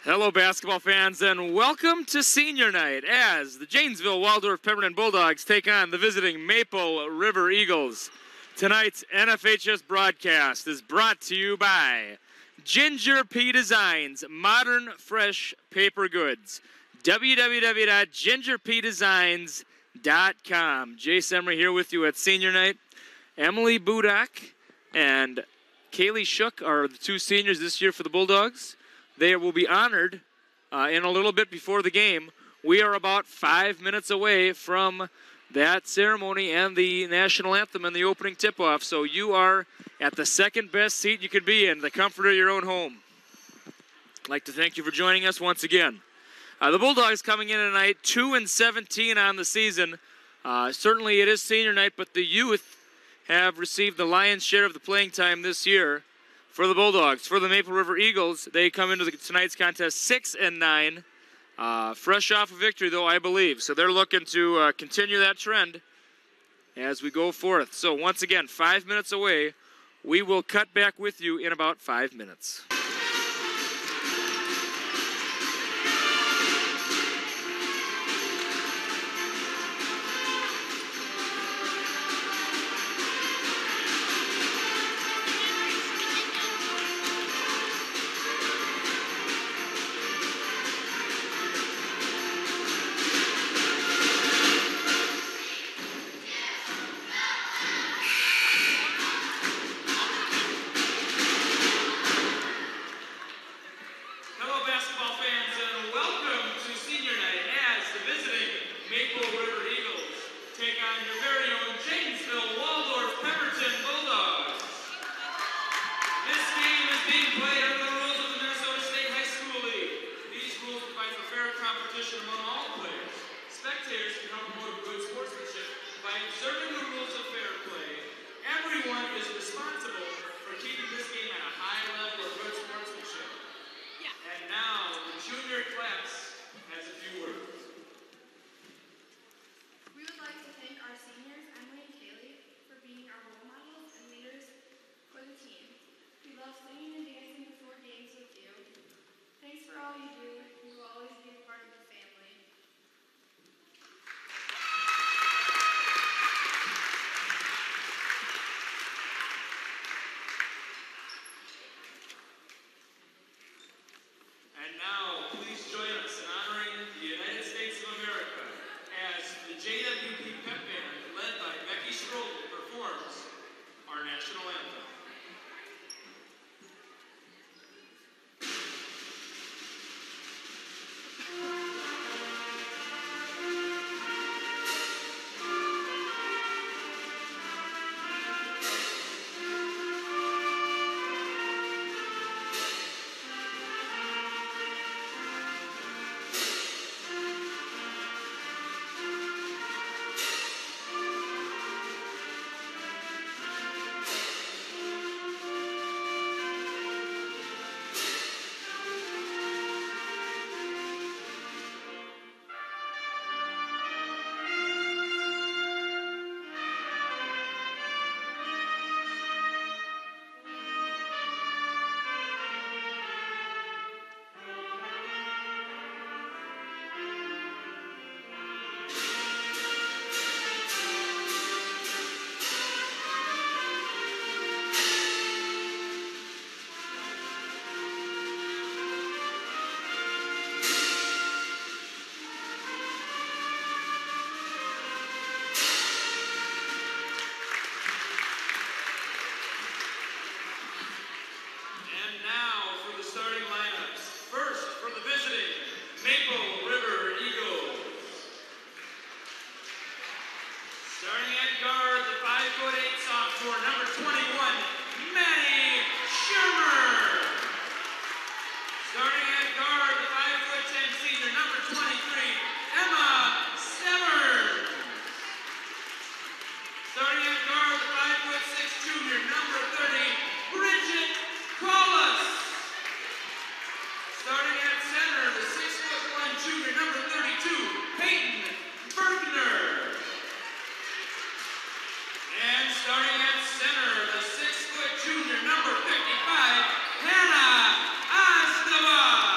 Hello, basketball fans, and welcome to Senior Night as the Janesville Waldorf Pemberton Bulldogs take on the visiting Maple River Eagles. Tonight's NFHS broadcast is brought to you by JWP Designs, modern, fresh paper goods. www.gingerpdesigns.com. Jace Emery here with you at Senior Night. Emily Budak and Kaylee Shook are the two seniors this year for the Bulldogs. They will be honored in a little bit before the game. We are about 5 minutes away from that ceremony and the national anthem and the opening tip-off. So you are at the second best seat you could be in, the comfort of your own home. I'd like to thank you for joining us once again. The Bulldogs coming in tonight, 2-17 on the season. Certainly it is senior night, but the youth have received the lion's share of the playing time this year. For the Bulldogs, for the Maple River Eagles, they come into tonight's contest 6-9, fresh off a victory, though, I believe. So they're looking to continue that trend as we go forth. So once again, 5 minutes away. We will cut back with you in about 5 minutes. JWP Pep Band, led by Becky Stroll, performs our national anthem. Hannah Astava.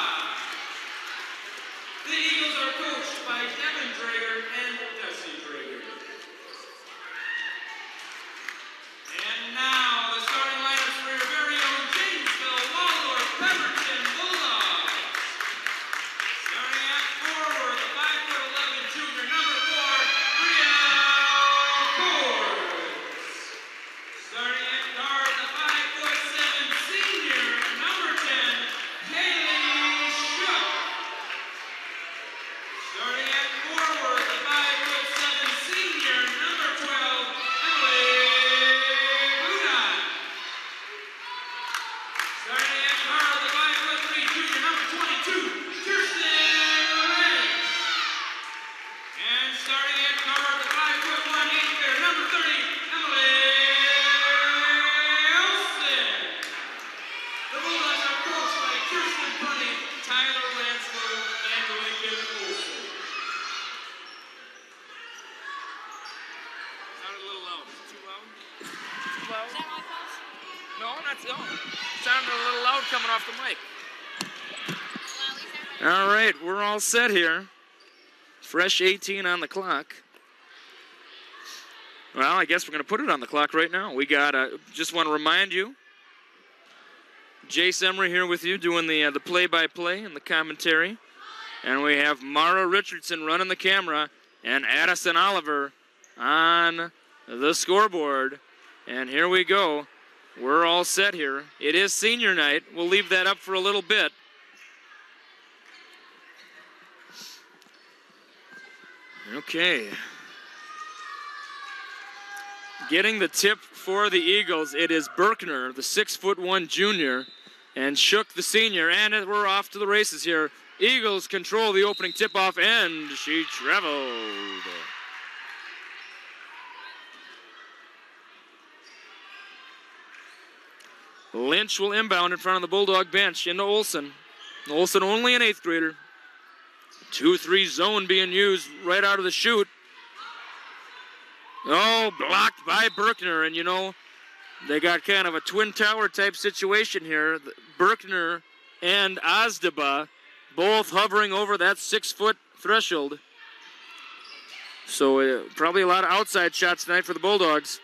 off the mic. All right, we're all set here. Fresh 18 on the clock. Well, I guess we're going to put it on the clock right now. We got, just want to remind you, Jace Emery here with you doing the play-by-play and the commentary. And we have Mara Richardson running the camera and Addison Oliver on the scoreboard. And here we go. We're all set here. It is senior night. We'll leave that up for a little bit. Okay. Getting the tip for the Eagles, it is Berkner, the 6'1" junior, and Shook, the senior, and we're off to the races here. Eagles control the opening tip-off, and she traveled. Lynch will inbound in front of the Bulldog bench into Olson. Olson only an 8th grader. 2-3 zone being used right out of the chute. Oh, blocked by Berkner, and you know, they got kind of a twin tower type situation here. Berkner and Ozdaba both hovering over that 6-foot threshold. So probably a lot of outside shots tonight for the Bulldogs.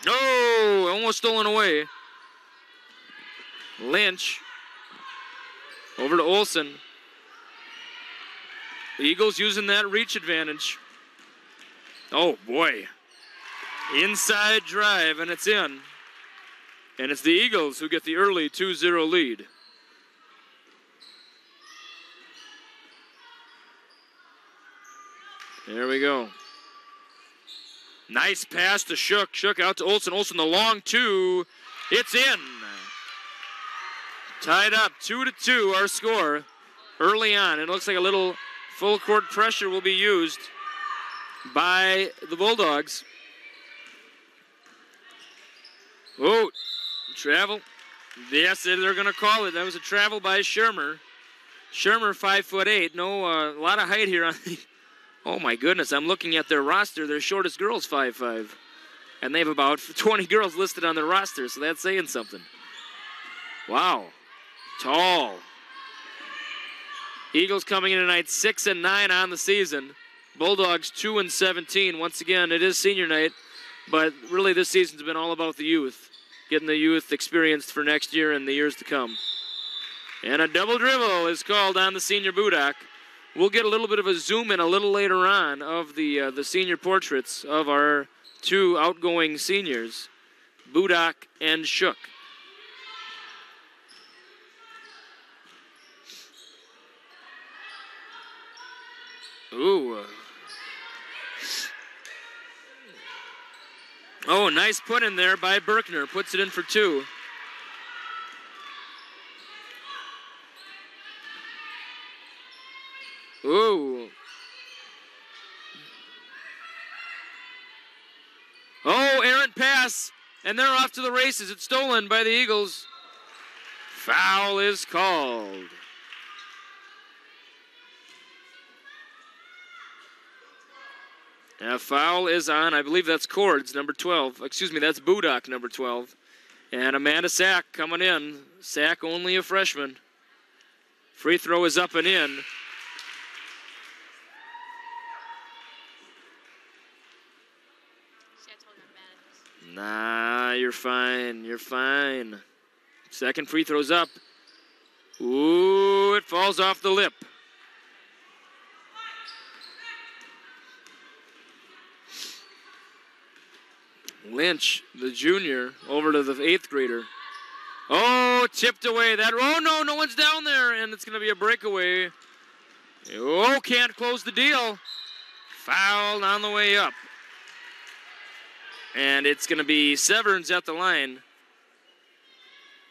Oh, almost stolen away. Lynch over to Olson. The Eagles using that reach advantage. Oh, boy. Inside drive, and it's in. And it's the Eagles who get the early 2-0 lead. There we go. Nice pass to Shook. Shook out to Olson. Olson the long 2. It's in. Tied up 2-2, our score early on. It looks like a little full court pressure will be used by the Bulldogs. Oh, travel. Yes, they're going to call it. That was a travel by Shermer. Shermer, 5'8". No, a lot of height here on the... Oh, my goodness. I'm looking at their roster. Their shortest girl's 5'5". And they have about 20 girls listed on their roster, so that's saying something. Wow. Tall. Eagles coming in tonight 6-9 on the season. Bulldogs 2-17. Once again, it is senior night, but really this season's been all about the youth, getting the youth experienced for next year and the years to come. And a double dribble is called on the senior Budak. We'll get a little bit of a zoom in a little later on of the senior portraits of our two outgoing seniors, Budak and Shook. Ooh. Oh, nice put in there by Berkner. Puts it in for 2. Ooh. Oh, errant pass. And they're off to the races. It's stolen by the Eagles. Foul is called. A foul is on, I believe that's Cords, number 12. Excuse me, that's Budak, number 12. And Amanda Sack coming in. Sack only a freshman. Free throw is up and in. Nah, you're fine. You're fine. Second free throw's up. Ooh, it falls off the lip. Lynch, the junior, over to the 8th grader. Oh, tipped away. Oh, no one's down there, and it's going to be a breakaway. Oh, can't close the deal. Fouled on the way up. And it's going to be Severns at the line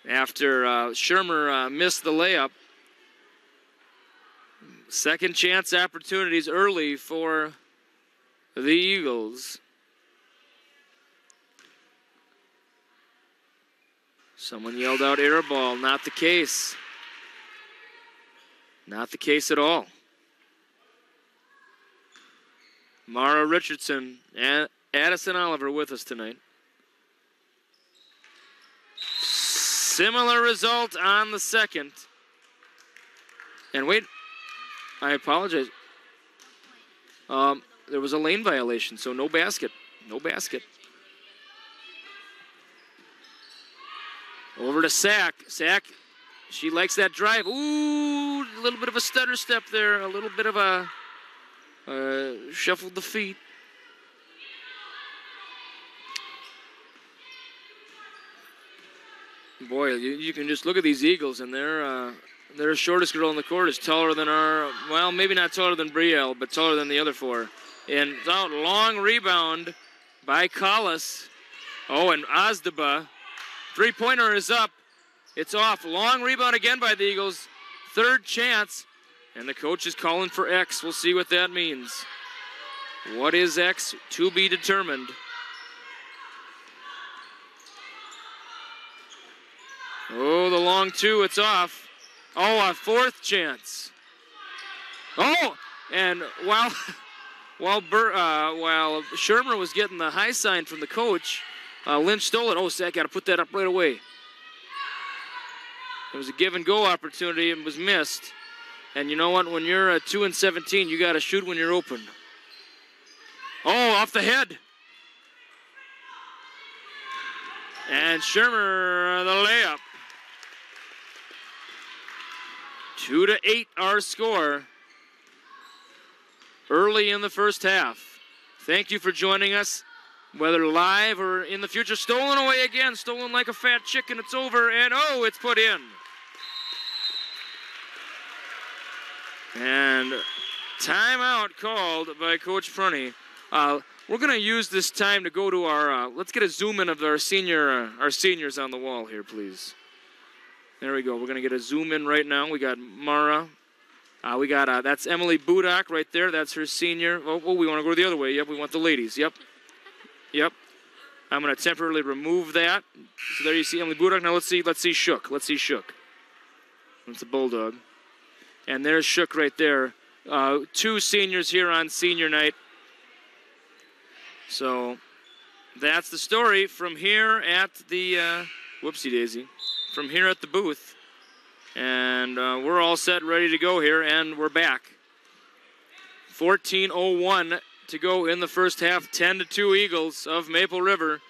after Shermer missed the layup. Second chance opportunities early for the Eagles. Someone yelled out air ball. Not the case. Not the case at all. Mara Richardson and Addison Oliver with us tonight. Similar result on the second. And wait, I apologize. There was a lane violation, so no basket. No basket. Over to Sack. Sack, she likes that drive. Ooh, a little bit of a stutter step there. A little bit of a shuffled the feet. Boy, you can just look at these Eagles, and their shortest girl in the court is taller than our, well, maybe not taller than Brielle, but taller than the other four. And out, long rebound by Collis. Oh, and Ozdaba. Three-pointer is up. It's off. Long rebound again by the Eagles. Third chance. And the coach is calling for X. We'll see what that means. What is X? To be determined. Oh, the long two. It's off. Oh, a fourth chance. Oh, and while Shermer was getting the high sign from the coach, Lynch stole it. Oh, Sack got to put that up right away. It was a give-and-go opportunity and was missed. And you know what? When you're 2 and 17, you got to shoot when you're open. Oh, off the head. And Shermer, the layup. 2-8 our score early in the first half. Thank you for joining us, whether live or in the future. Stolen away again, stolen like a fat chicken. It's over, and oh, it's put in. And timeout called by Coach Prunty. We're going to use this time to go to our, let's get a zoom in of our seniors on the wall here, please. There we go. We're going to get a zoom in right now. We got Mara. We got, that's Emily Budak right there. That's her senior. Oh, we want to go the other way. Yep, we want the ladies. Yep. I'm going to temporarily remove that. So there you see Emily Budak. Now let's see Shook. Let's see Shook. That's a Bulldog. And there's Shook right there. Two seniors here on senior night. So that's the story from here at the, whoopsie daisy, from here at the booth. And we're all set, ready to go here, and we're back. 14:01 to go in the first half. 10-2 Eagles of Maple River.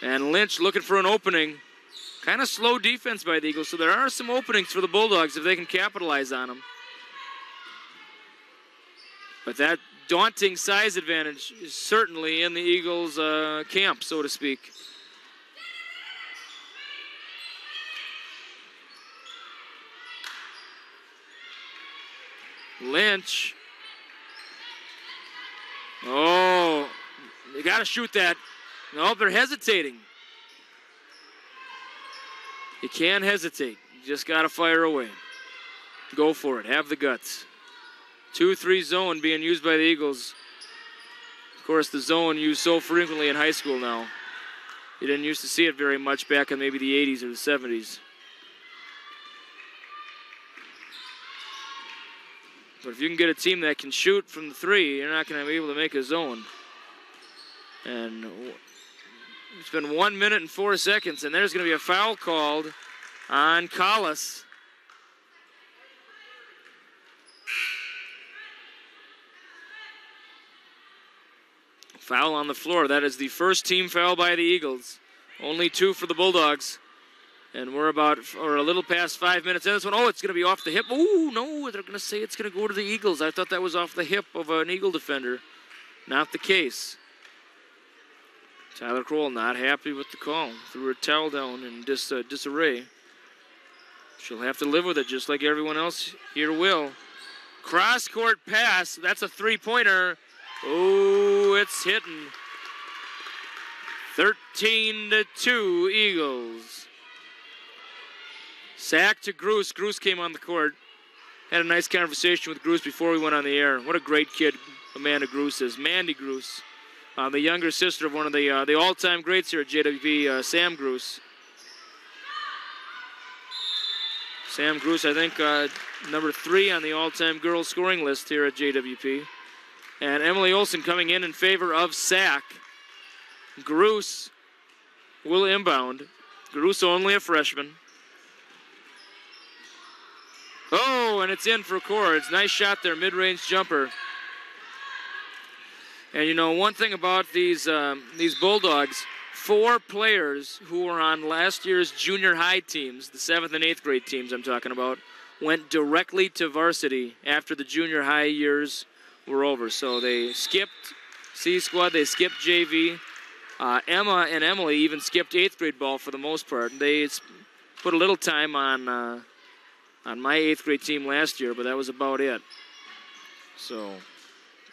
And Lynch looking for an opening. Kind of slow defense by the Eagles, so there are some openings for the Bulldogs if they can capitalize on them. But that daunting size advantage is certainly in the Eagles' camp, so to speak. Lynch. Oh, they got to shoot that. No, they're hesitating. You can't hesitate. You just got to fire away. Go for it. Have the guts. 2-3 zone being used by the Eagles. Of course, the zone used so frequently in high school now. You didn't used to see it very much back in maybe the 80s or the 70s. But if you can get a team that can shoot from the three, you're not going to be able to make a zone. And it's been 1 minute and 4 seconds, and there's going to be a foul called on Collis. Foul on the floor. That is the first team foul by the Eagles. Only 2 for the Bulldogs. And we're a little past 5 minutes in this one. Oh, it's going to be off the hip. Oh, no, they're going to say it's going to go to the Eagles. I thought that was off the hip of an Eagle defender. Not the case. Tyler Kroll not happy with the call. Threw her towel down in disarray. She'll have to live with it just like everyone else here will. Cross-court pass. That's a three-pointer. Oh, it's hitting. 13-2 Eagles. Sack to Gruce. Gruce came on the court. Had a nice conversation with Gruce before we went on the air. What a great kid Amanda Gruce is. Mandy Gruce. The younger sister of one of the all-time greats here at JWP, Sam Gruce. Sam Gruce, I think, number 3 on the all-time girls scoring list here at JWP. And Emily Olson coming in favor of Sack. Gruce will inbound. Gruss, only a freshman. Oh, and it's in for Cords. Nice shot there, mid-range jumper. And you know, one thing about these Bulldogs, 4 players who were on last year's junior high teams, the 7th and 8th grade teams I'm talking about, went directly to varsity after the junior high years were over. So they skipped C squad, they skipped JV. Emma and Emily even skipped 8th grade ball for the most part. They put a little time on my 8th grade team last year, but that was about it. So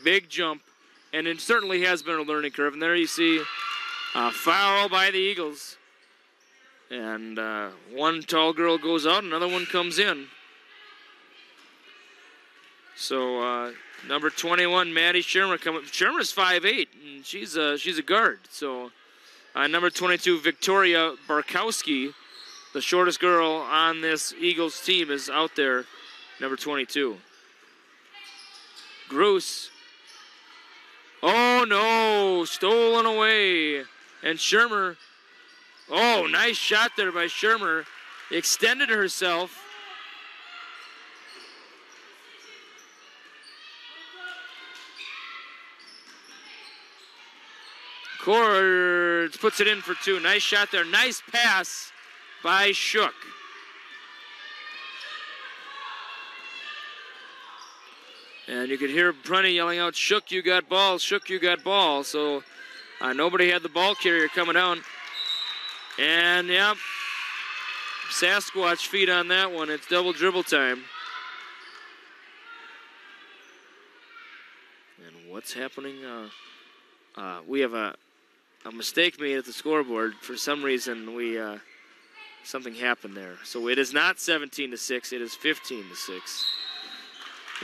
big jump, and it certainly has been a learning curve. And there you see a foul by the Eagles. And one tall girl goes out, another one comes in. So number 21, Maddie Shermer, coming. Shermer's 5'8", and she's a guard. So number 22, Victoria Barkowski, the shortest girl on this Eagles team, is out there, number 22. Gruss. Oh, no, stolen away. And Shermer, oh, nice shot there by Shermer. Extended herself. Cords puts it in for 2. Nice shot there. Nice pass by Shook. And you could hear Prunty yelling out, Shook, you got ball, Shook, you got ball. So nobody had the ball carrier coming down. And, yep, Sasquatch feet on that one. It's double dribble time. And what's happening? We have a mistake made at the scoreboard. For some reason, something happened there. So it is not 17-6. It is 15-6.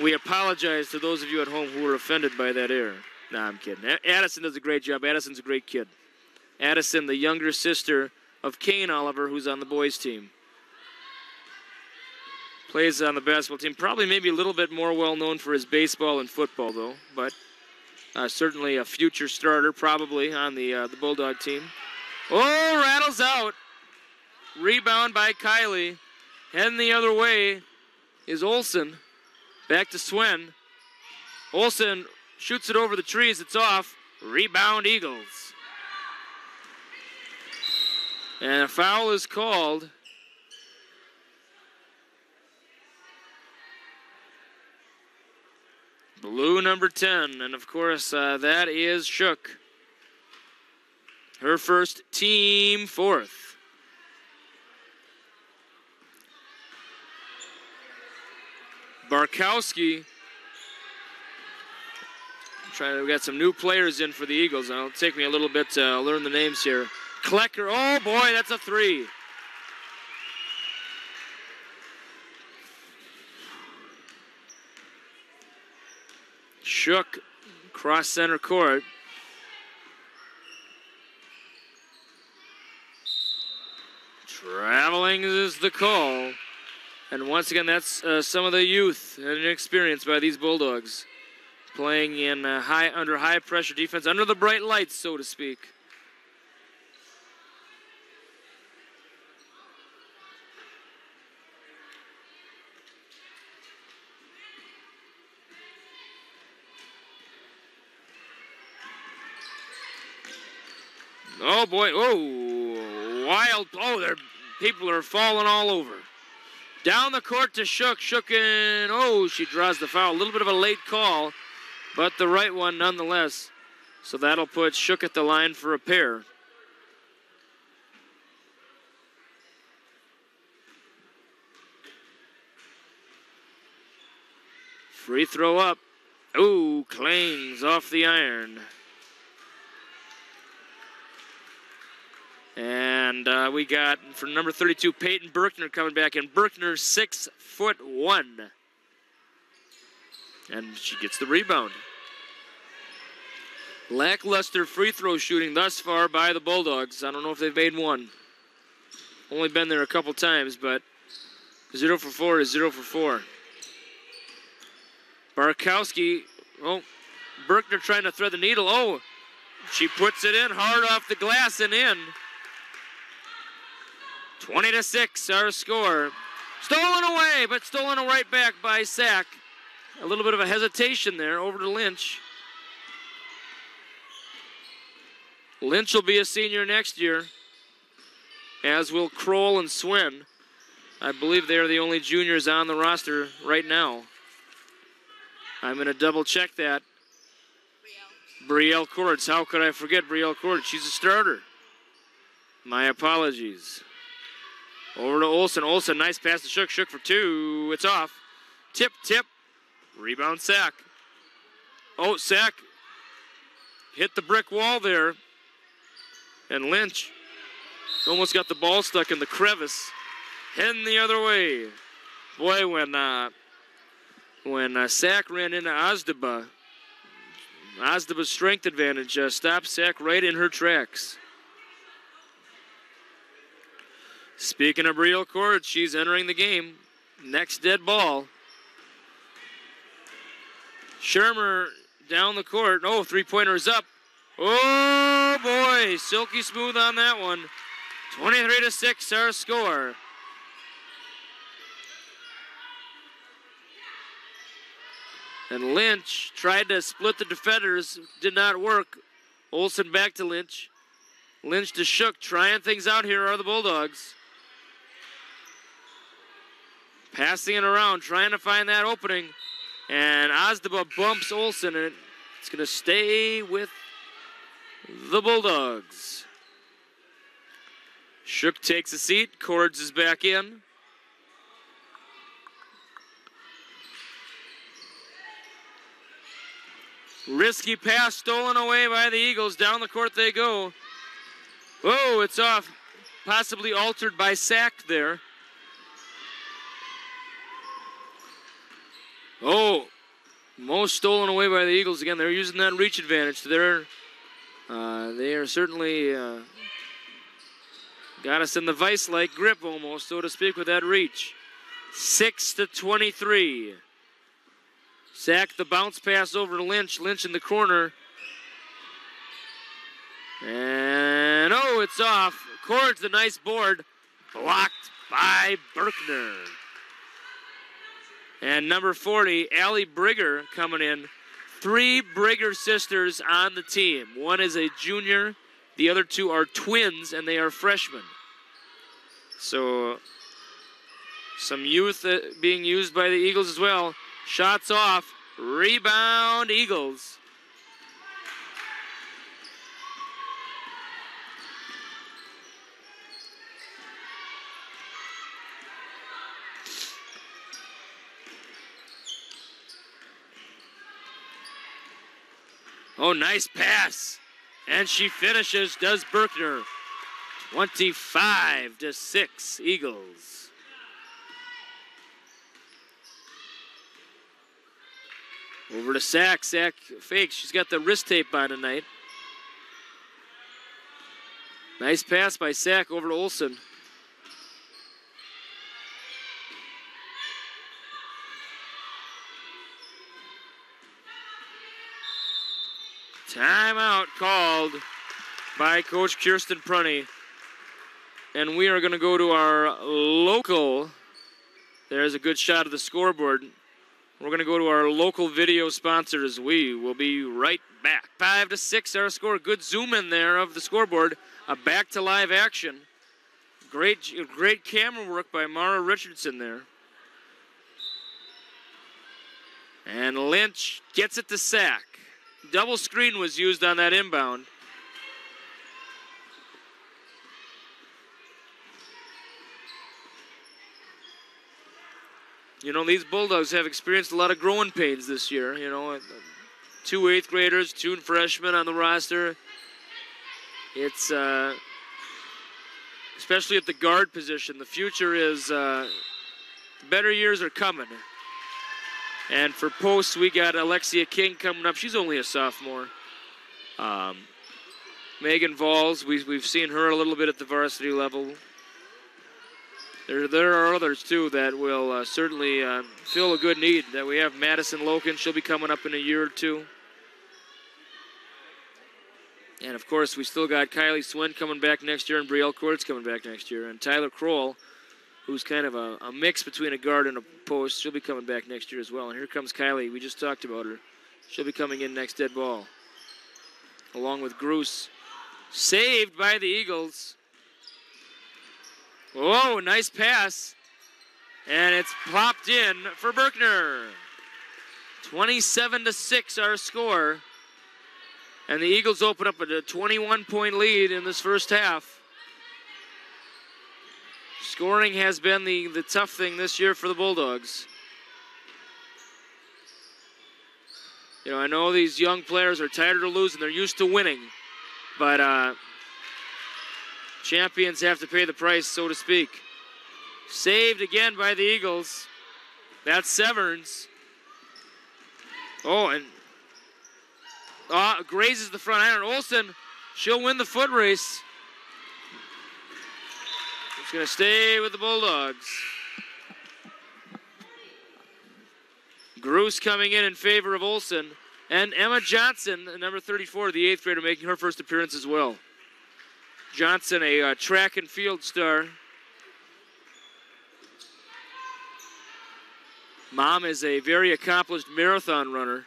We apologize to those of you at home who were offended by that error. Nah, I'm kidding. Addison does a great job. Addison's a great kid. Addison, the younger sister of Kane Oliver, who's on the boys' team. Plays on the basketball team. Probably maybe a little bit more well-known for his baseball and football, though. But certainly a future starter, probably, on the Bulldog team. Oh, rattles out. Rebound by Kylie. Heading the other way is Olsen. Back to Swen. Olsen shoots it over the trees. It's off. Rebound Eagles. And a foul is called. Blue number 10. And, of course, that is Shook. Her first, team 4th. Barkowski. We got some new players in for the Eagles. It'll take me a little bit to learn the names here. Klecker. Oh, boy, that's a 3. Shook cross center court. Traveling is the call. And once again, that's some of the youth and experience by these Bulldogs. Playing in under high pressure defense, under the bright lights, so to speak. Oh boy, oh, wild, oh, people are falling all over. Down the court to Shook, and oh, she draws the foul. A little bit of a late call, but the right one nonetheless. So that'll put Shook at the line for a pair. Free throw up. Ooh, clangs off the iron. And we got, for number 32, Peyton Berkner coming back in. Berkner, 6'1". And she gets the rebound. Lackluster free throw shooting thus far by the Bulldogs. I don't know if they've made one. Only been there a couple times, but 0 for 4 is 0 for 4. Barkowski, oh, Berkner trying to thread the needle. Oh, she puts it in hard off the glass and in. 20-6, our score. Stolen away, but stolen right back by Sack. A little bit of a hesitation there over to Lynch. Lynch will be a senior next year, as will Kroll and Swin. I believe they are the only juniors on the roster right now. I'm going to double check that. Brielle Cords. How could I forget Brielle Cords? She's a starter. My apologies. Over to Olsen. Olsen, nice pass to Shook. Shook for two. It's off. Tip, tip. Rebound, Sack. Oh, Sack hit the brick wall there. And Lynch almost got the ball stuck in the crevice. Heading the other way. Boy, when Sack ran into Ozdeba, Ozdeba's strength advantage stopped Sack right in her tracks. Speaking of Brielle Cords, she's entering the game. Next dead ball. Shermer down the court. Oh, three-pointer is up. Oh, boy. Silky smooth on that one. 23-6, our score. And Lynch tried to split the defenders. Did not work. Olsen back to Lynch. Lynch to Shook. Trying things out here are the Bulldogs. Passing it around, trying to find that opening. And Ozdeba bumps Olsen, and it's going to stay with the Bulldogs. Shook takes a seat. Cords is back in. Risky pass stolen away by the Eagles. Down the court they go. Oh, it's off. Possibly altered by Sack there. Oh, most stolen away by the Eagles again. They're using that reach advantage. They are certainly got us in the vice-like grip almost, so to speak, with that reach. 6-23. Sack the bounce pass over to Lynch. Lynch in the corner. And, oh, it's off. Cords, the nice board. Blocked by Berkner. And number 40, Allie Brigger coming in. 3 Brigger sisters on the team. One is a junior. The other 2 are twins, and they are freshmen. So some youth being used by the Eagles as well. Shots off. Rebound, Eagles. Oh, nice pass. And she finishes, does Berkner. 25-6, Eagles. Over to Sack. Sack fakes. She's got the wrist tape on tonight. Nice pass by Sack over to Olsen. Timeout called by Coach Kirsten Prunny. And we are going to go to our local. There's a good shot of the scoreboard. We're going to go to our local video sponsors. We will be right back. 5-6 our score. Good zoom in there of the scoreboard. Back to live action. Great camera work by Mara Richardson there. And Lynch gets it to Sack. Double screen was used on that inbound. You know, these Bulldogs have experienced a lot of growing pains this year. You know, 2 8th graders, 2 freshmen on the roster. It's, especially at the guard position, the future is, better years are coming. And for posts, we got Alexia King coming up. She's only a sophomore. Megan Valls, we've seen her a little bit at the varsity level. There are others, too, that will certainly fill a good need. That we have Madison Loken. She'll be coming up in a year or two. And, of course, we still got Kylie Swin coming back next year and Brielle Courts coming back next year. And Tyler Kroll, who's kind of a mix between a guard and a post, she'll be coming back next year as well. And here comes Kylie. We just talked about her. She'll be coming in next dead ball, along with Gruss. Saved by the Eagles. Whoa, nice pass. And it's popped in for Berkner. 27-6 our score. And the Eagles open up a 21-point lead in this first half. Scoring has been the tough thing this year for the Bulldogs. You know, I know these young players are tired of losing. They're used to winning. But champions have to pay the price, so to speak. Saved again by the Eagles. That's Severns. Oh, and grazes the front iron. Olsen, she'll win the foot race. It's going to stay with the Bulldogs. Gruss coming in favor of Olsen. And Emma Johnson, number 34, the 8th grader, making her first appearance as well. Johnson, a track and field star. Mom is a very accomplished marathon runner.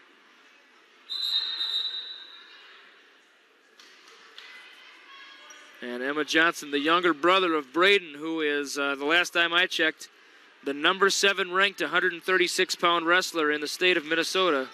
And Emma Johnson, the younger brother of Braden, who is, the last time I checked, the number 7 ranked 136-pound wrestler in the state of Minnesota.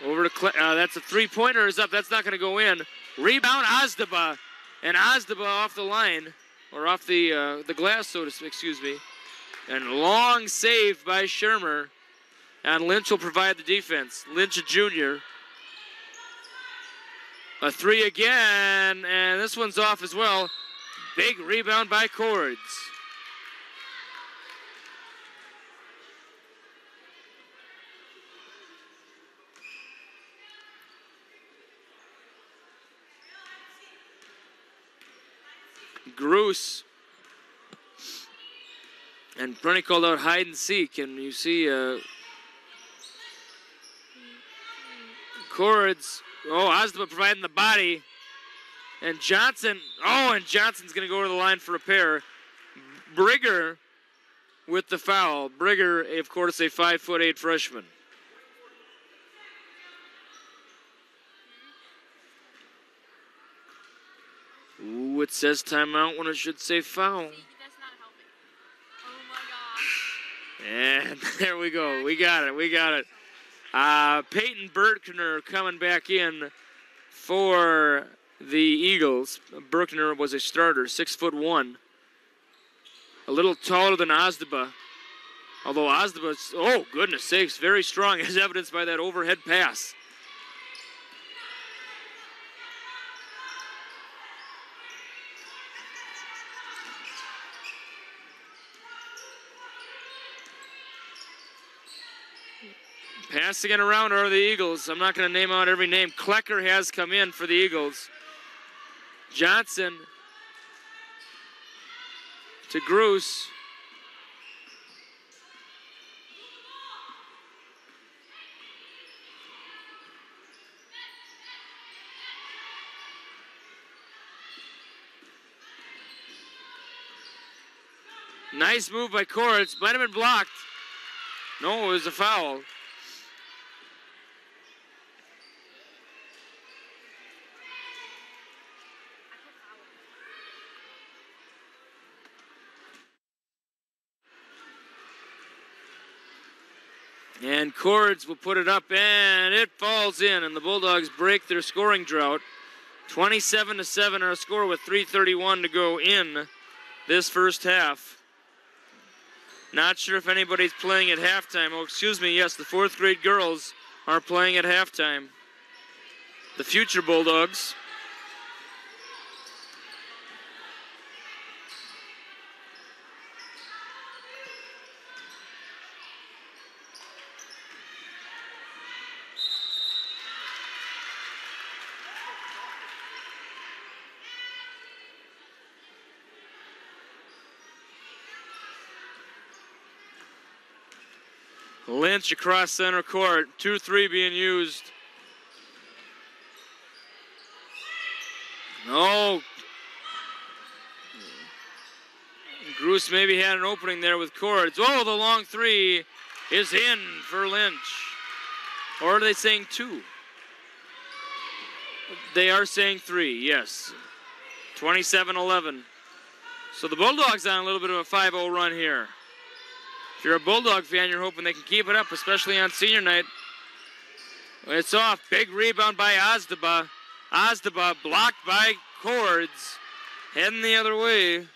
Over to that's a three-pointer is up. That's not going to go in. Rebound, Ozdaba. And Ozdaba off the line, or off the glass, so to speak, excuse me. And long save by Shermer. And Lynch will provide the defense. Lynch, a junior. A three again, and this one's off as well. Big rebound by Cords. Gruss. And Prunty called out hide and seek, and you see Cords. Oh, Ozdaba providing the body. And Johnson, and Johnson's going to go to the line for a pair. Brigger with the foul. Brigger, of course, a 5'8" freshman. Ooh, it says timeout when it should say foul. That's not helping. Oh, my gosh. And there we go. We got it. Peyton Berkner coming back in for the Eagles. Berkner was a starter, 6'1". A little taller than Ozdaba. Although Ozdaba's, oh, goodness sakes, very strong, as evidenced by that overhead pass. Passing it around are the Eagles. I'm not going to name out every name. Klecker has come in for the Eagles. Johnson to Gruss. Nice move by Cords. Might have been blocked. No, it was a foul. And Cords will put it up, and it falls in, and the Bulldogs break their scoring drought. 27-7 our score with 3:31 to go in this first half. Not sure if anybody's playing at halftime. Oh, excuse me, yes, the 4th grade girls are playing at halftime. The future Bulldogs. Lynch across center court. 2-3 being used. No. Gruss maybe had an opening there with Cords. Oh, the long three is in for Lynch. Or are they saying 2? They are saying 3, yes. 27-11. So the Bulldogs on a little bit of a 5-0 run here. If you're a Bulldog fan, you're hoping they can keep it up, especially on senior night. It's off. Big rebound by Ozdaba. Ozdaba blocked by Cords. Heading the other way.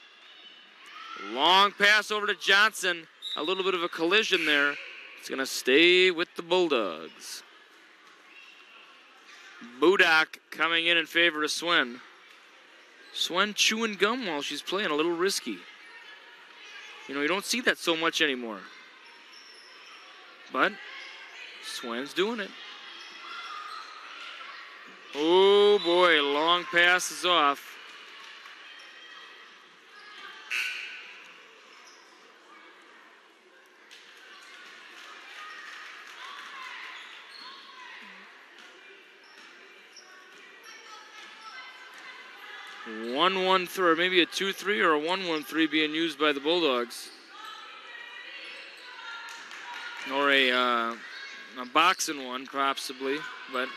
Long pass over to Johnson. A little bit of a collision there. It's going to stay with the Bulldogs. Budak coming in favor of Swen. Swen chewing gum while she's playing, a little risky. You know, you don't see that so much anymore. But Swen's doing it. Oh boy, long pass is off. Or maybe a 2-3 or a 1-1-3 being used by the Bulldogs. Or a boxing one, possibly, but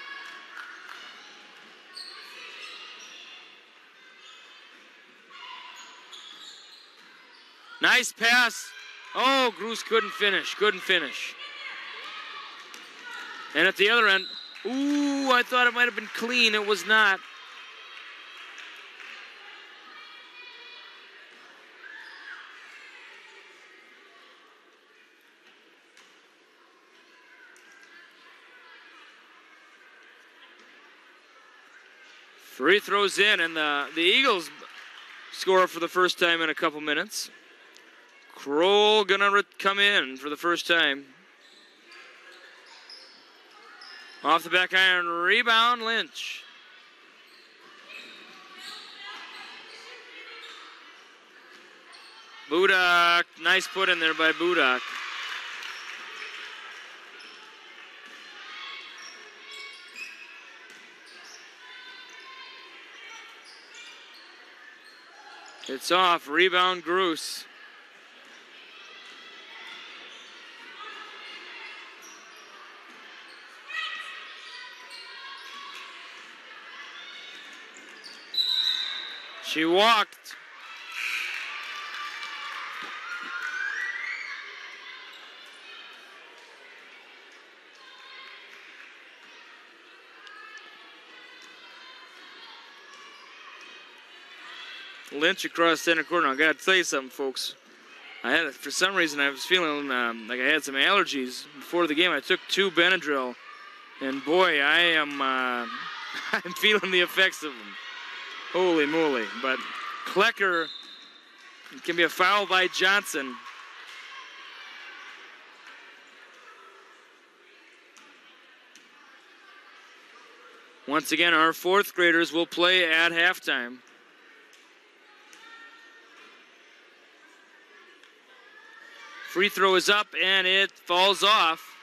nice pass. Oh, Gruss couldn't finish. And at the other end, ooh, I thought it might have been clean. It was not. Free throws in, and the Eagles score for the first time in a couple minutes. Kroll gonna come in for the first time. Off the back iron, rebound, Lynch. Budak, nice put in there by Budak. It's off, rebound Gruss. She walked. Lynch across center court. Now, I got to tell you something, folks. For some reason, I was feeling like I had some allergies before the game. I took 2 Benadryl, and boy, I am I'm feeling the effects of them. Holy moly! But Klecker, it can be a foul by Johnson. Once again, our 4th graders will play at halftime. Free throw is up, and it falls off.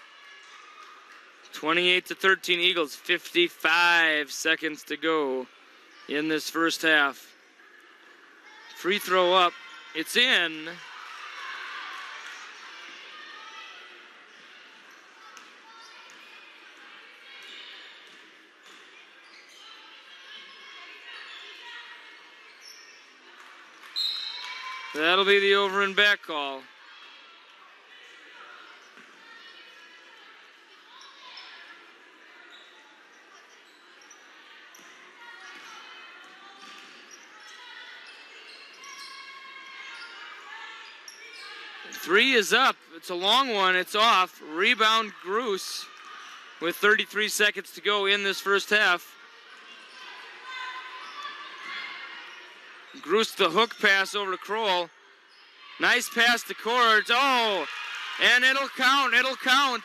28-13 Eagles, 55 seconds to go in this first half. Free throw up, it's in. That'll be the over and back call. Three is up. It's a long one. It's off. Rebound Gruss with 33 seconds to go in this first half. Gruss the hook pass over to Kroll. Nice pass to Cords. Oh, and it'll count. It'll count.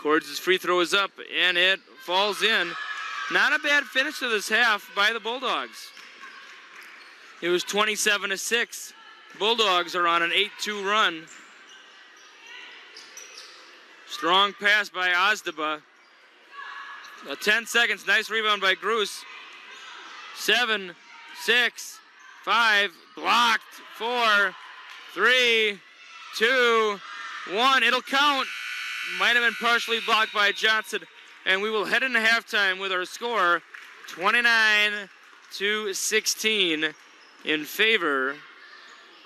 Cords' free throw is up, and it falls in. Not a bad finish to this half by the Bulldogs. It was 27-6. Bulldogs are on an 8-2 run. Strong pass by Ozdaba. 10 seconds. Nice rebound by Gruss. 7, 6, 5. Blocked. 4, 3, 2, 1. It'll count. Might have been partially blocked by Johnson. And we will head into halftime with our score 29-16 in favor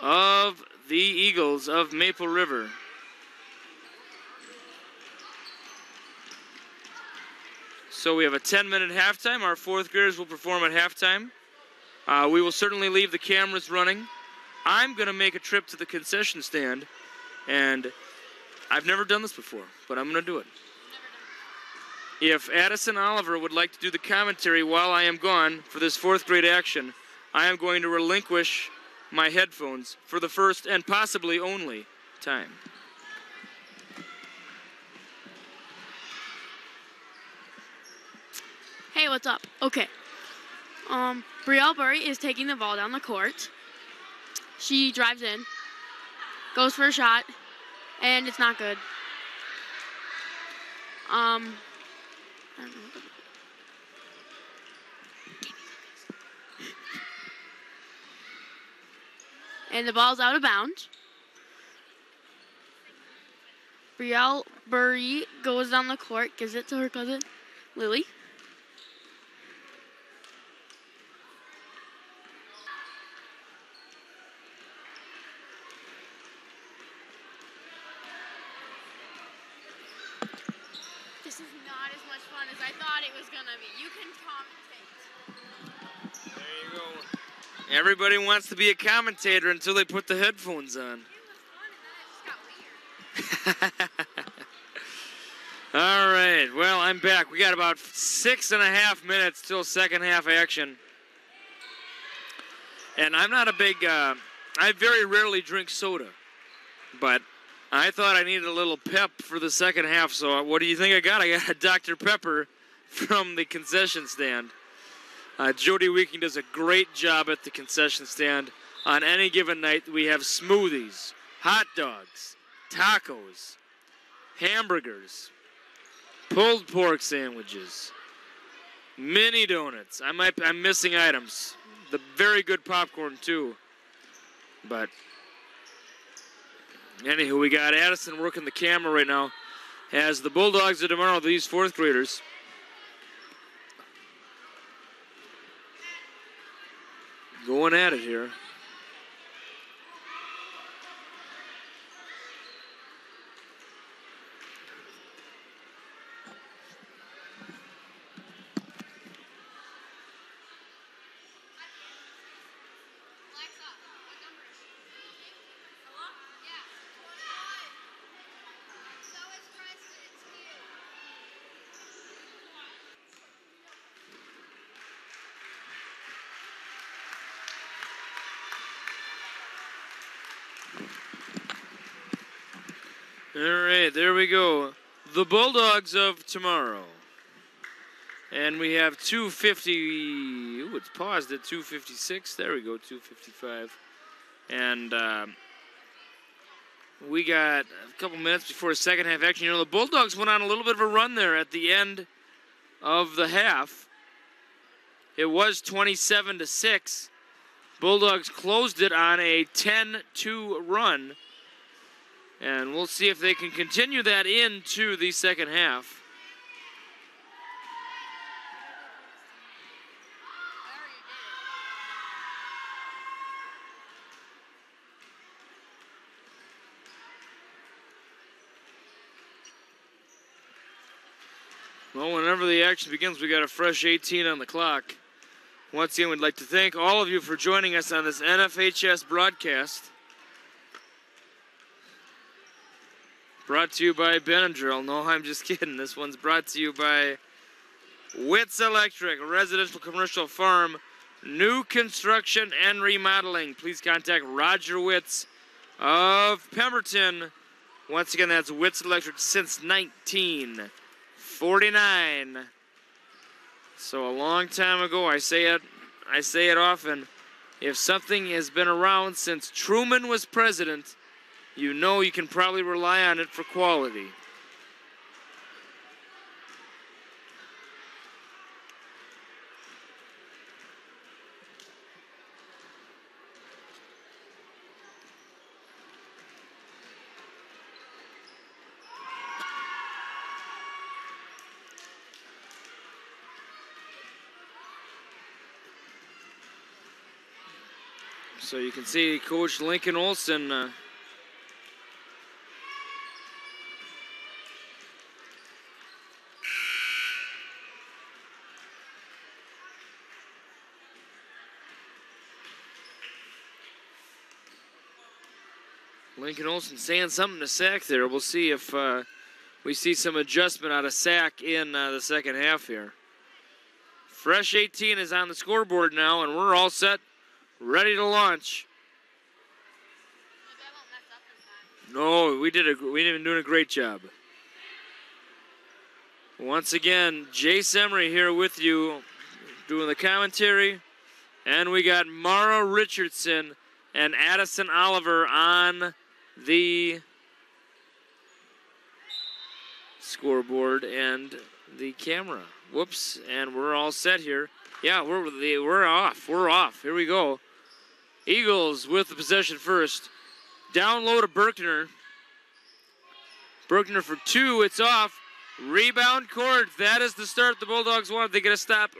of the Eagles of Maple River. So we have a 10-minute halftime. Our fourth graders will perform at halftime. We will certainly leave the cameras running. I'm going to make a trip to the concession stand, and I've never done this before, but I'm going to do it. If Addison Oliver would like to do the commentary while I am gone for this fourth grade action, I am going to relinquish my headphones for the first and possibly only time. Hey, what's up? Okay. Brielle Burry is taking the ball down the court. She drives in, goes for a shot, and it's not good. I don't know. And the ball's out of bounds. Brielle Burry goes down the court, gives it to her cousin, Lily. This is not as much fun as I thought it was gonna be. You can commentate. There you go. Everybody wants to be a commentator until they put the headphones on. It was fun, and then it just got weird. All right, well, I'm back. We got about 6.5 minutes till second half action. And I'm not a big, I very rarely drink soda. But I thought I needed a little pep for the second half, so what do you think I got? I got a Dr. Pepper from the concession stand. Jody Weeking does a great job at the concession stand. On any given night, we have smoothies, hot dogs, tacos, hamburgers, pulled pork sandwiches, mini donuts. I'm missing items. The very good popcorn, too. But anywho, we got Addison working the camera right now as the Bulldogs of tomorrow, these fourth graders. Going at it here. All right, there we go. The Bulldogs of tomorrow. And we have 2:50. Ooh, it's paused at 2:56. There we go, 2:55. And we got a couple minutes before second half action. You know, the Bulldogs went on a little bit of a run there at the end of the half. It was 27-6. Bulldogs closed it on a 10-2 run. And we'll see if they can continue that into the second half. Well, whenever the action begins, we got a fresh 18 on the clock. Once again, we'd like to thank all of you for joining us on this NFHS broadcast. Brought to you by Benadryl. No, I'm just kidding. This one's brought to you by Witz Electric, residential commercial farm, new construction and remodeling. Please contact Roger Witz of Pemberton Once again, that's Wits Electric since 1949. So a long time ago. I say it often. If something has been around since Truman was president, you know you can probably rely on it for quality. So you can see Coach Lincoln Olson saying something to Sack there. We'll see if we see some adjustment out of Sack in the second half here. Fresh 18 is on the scoreboard now, and we're all set, ready to launch. No, we've been doing a great job. Once again, Jace Emery here with you, doing the commentary, and we got Mara Richardson and Addison Oliver on the scoreboard and the camera. Whoops, and we're all set here. Yeah, we're off. We're off. Here we go. Eagles with the possession first. Down low to Berkner. Berkner for two. It's off. Rebound Cords. That is the start the Bulldogs wanted. They get a stop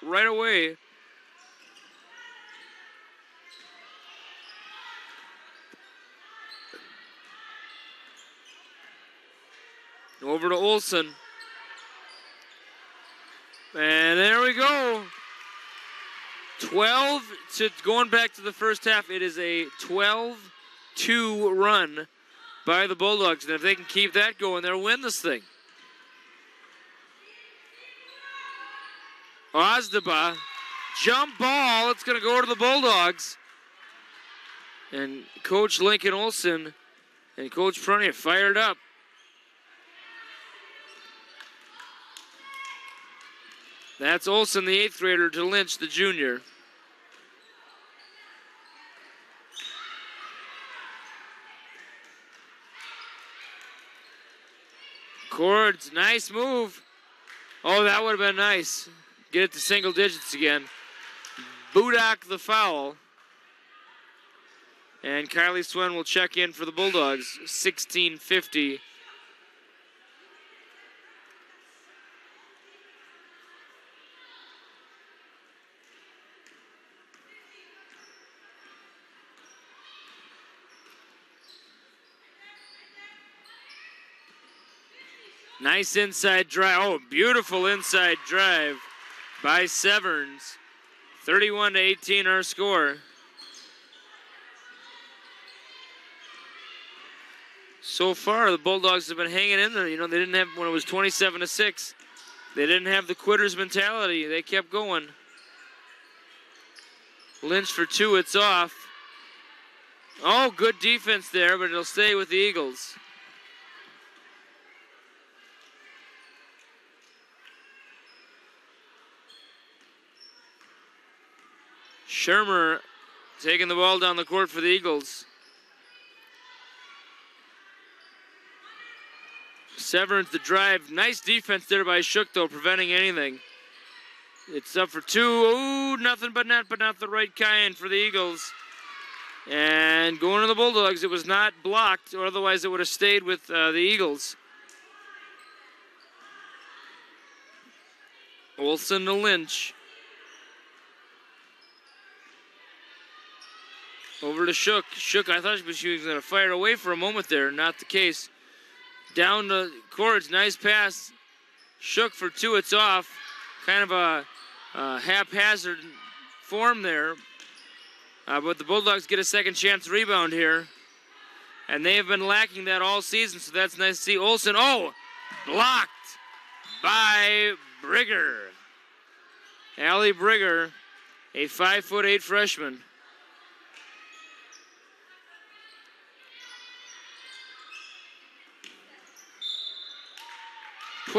right away. Over to Olson. And there we go. 12 to going back to the first half. It is a 12-2 run by the Bulldogs. And if they can keep that going, they'll win this thing. Ozdaba, jump ball. It's going to go to the Bulldogs. And Coach Lincoln Olson and Coach Prunier fired up. That's Olson, the 8th grader, to Lynch, the junior. Cords, nice move. Oh, that would have been nice. Get it to single digits again. Budak the foul. And Kylie Swen will check in for the Bulldogs. 16:50. Nice inside drive. Oh, beautiful inside drive by Severns. 31-18 our score. So far, the Bulldogs have been hanging in there. You know, they didn't have, when it was 27-6, they didn't have the quitters mentality. They kept going. Lynch for two, it's off. Oh, good defense there, but it'll stay with the Eagles. Shermer taking the ball down the court for the Eagles. Severns the drive. Nice defense there by Shook, though, preventing anything. It's up for two. Ooh, nothing but net, but not the right kind for the Eagles. And going to the Bulldogs, it was not blocked, or otherwise it would have stayed with the Eagles. Olson to Lynch. Over to Shook. Shook, I thought she was going to fire away for a moment there. Not the case. Down to Cords. Nice pass. Shook for two. It's off. Kind of a haphazard form there. But the Bulldogs get a second chance rebound here. And they have been lacking that all season, so that's nice to see. Olson, oh, blocked by Brigger. Allie Brigger, a 5'8" freshman.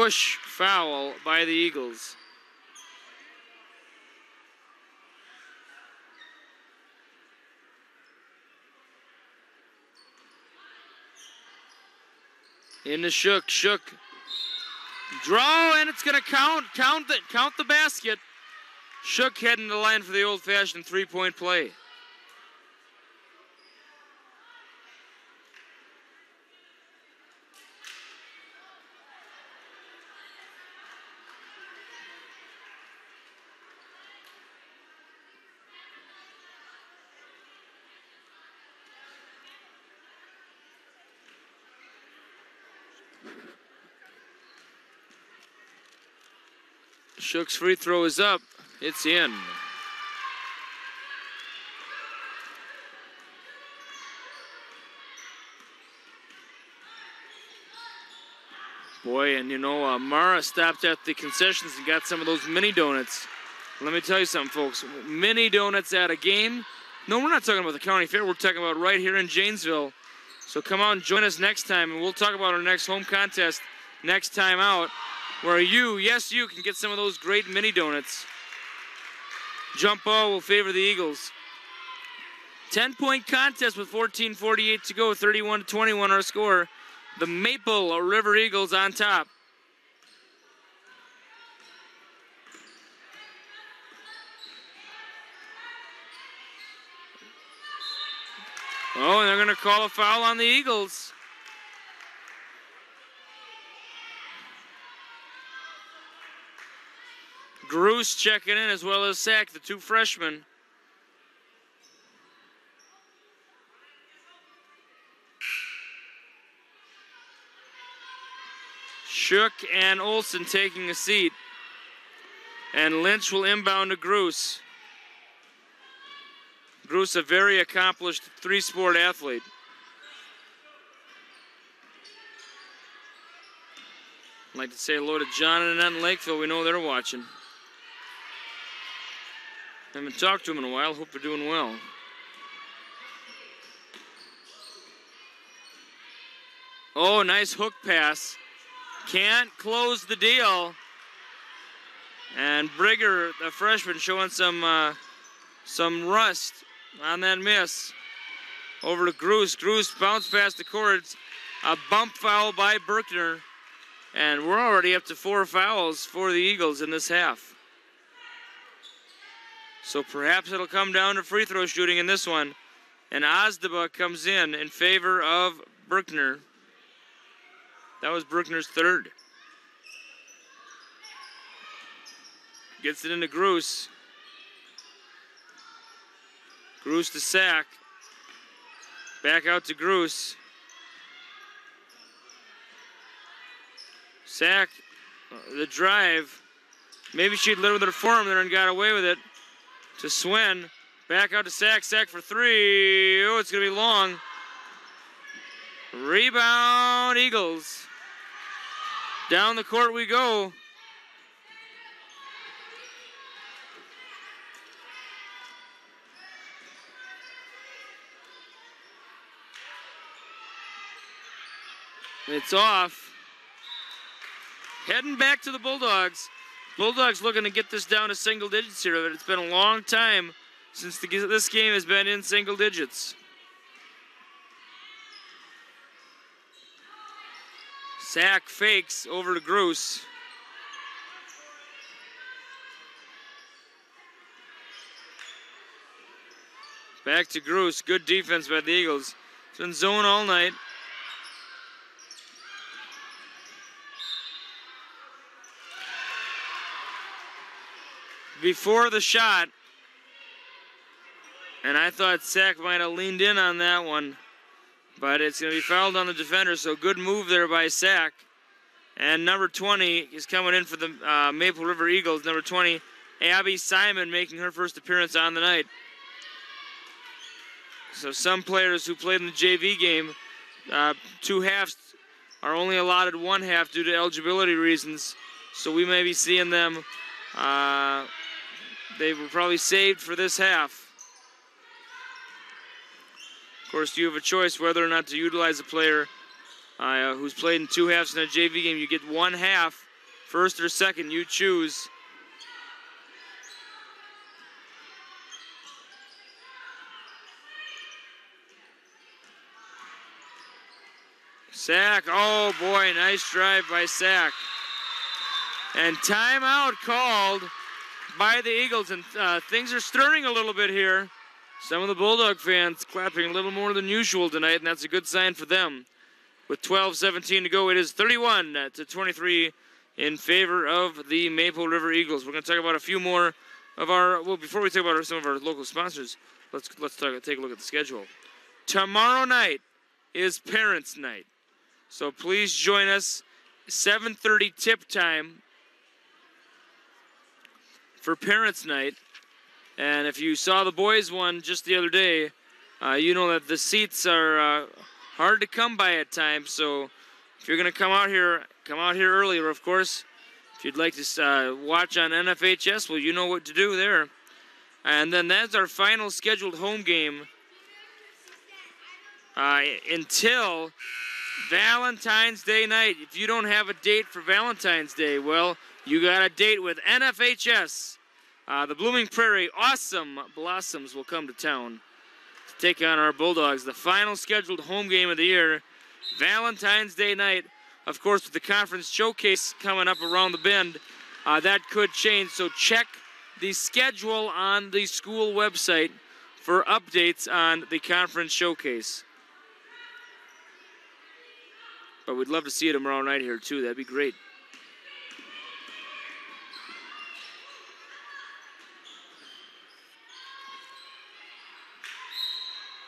push foul by the Eagles. Into Shook. Shook. Draw, and it's going to count. Count the basket. Shook heading to the line for the old-fashioned three-point play. Shook's free throw is up. It's in. Boy, and you know, Mara stopped at the concessions and got some of those mini donuts. Let me tell you something, folks. Mini donuts at a game. No, we're not talking about the county fair. We're talking about right here in Janesville. So come out and join us next time, and we'll talk about our next home contest next time out, where you, yes, you can get some of those great mini donuts. Jump ball will favor the Eagles. 10-point contest with 14:48 to go, 31-21 our score. The Maple River Eagles on top. Oh, and they're going to call a foul on the Eagles. Gruce checking in, as well as Sack, the two freshmen. Shook and Olsen taking a seat. And Lynch will inbound to Gruce. Gruce, a very accomplished three-sport athlete. I'd like to say hello to John and Annette in Lakeville. We know they're watching. Haven't talked to them in a while. Hope they're doing well. Oh, nice hook pass. Can't close the deal. And Brigger, the freshman, showing some rust on that miss. Over to Gruce. Gruce bounced past the cords. A bump foul by Berkner. And we're already up to 4 fouls for the Eagles in this half. So perhaps it'll come down to free throw shooting in this one. And Ozdaba comes in favor of Berkner. That was Berkner's third. Gets it into Gruce. Gruce to Sack. Back out to Gruce. Sack, the drive. Maybe she'd lit with her form there and got away with it. To Swin. Back out to Sack. Sack for three. Oh, it's going to be long. Rebound, Eagles. Down the court we go. It's off. Heading back to the Bulldogs. Bulldogs looking to get this down to single digits here. It's been a long time since this game has been in single digits. Sack fakes over to Gruce. Back to Gruce. Good defense by the Eagles. It's been zone all night. Before the shot, and I thought Sack might have leaned in on that one, but it's going to be fouled on the defender, so good move there by Sack. And number 20 is coming in for the Maple River Eagles. Number 20, Abby Simon, making her first appearance on the night. So some players who played in the JV game, 2 halves are only allotted 1 half due to eligibility reasons, so we may be seeing them. They were probably saved for this half. Of course, you have a choice whether or not to utilize a player who's played in 2 halves in a JV game. You get 1 half First or second, you choose. Sack, oh boy, nice drive by Sack. And timeout called by the Eagles, and things are stirring a little bit here. Some of the Bulldog fans clapping a little more than usual tonight, and that's a good sign for them. With 12:17 to go, it is 31-23 in favor of the Maple River Eagles. We're going to talk about a few more of our, well, before we talk about some of our local sponsors, let's take a look at the schedule. Tomorrow night is Parents' Night. So please join us, 7:30 tip time for Parents' Night. And if you saw the boys one just the other day, you know that the seats are hard to come by at times. So if you're going to come out here earlier, of course. If you'd like to watch on NFHS, well, you know what to do there. And then that's our final scheduled home game until Valentine's Day night. If you don't have a date for Valentine's Day, well, you got a date with NFHS. The Blooming Prairie Awesome Blossoms will come to town to take on our Bulldogs. The final scheduled home game of the year, Valentine's Day night. Of course, with the conference showcase coming up around the bend, that could change. So check the schedule on the school website for updates on the conference showcase. But we'd love to see it tomorrow night here, too. That'd be great.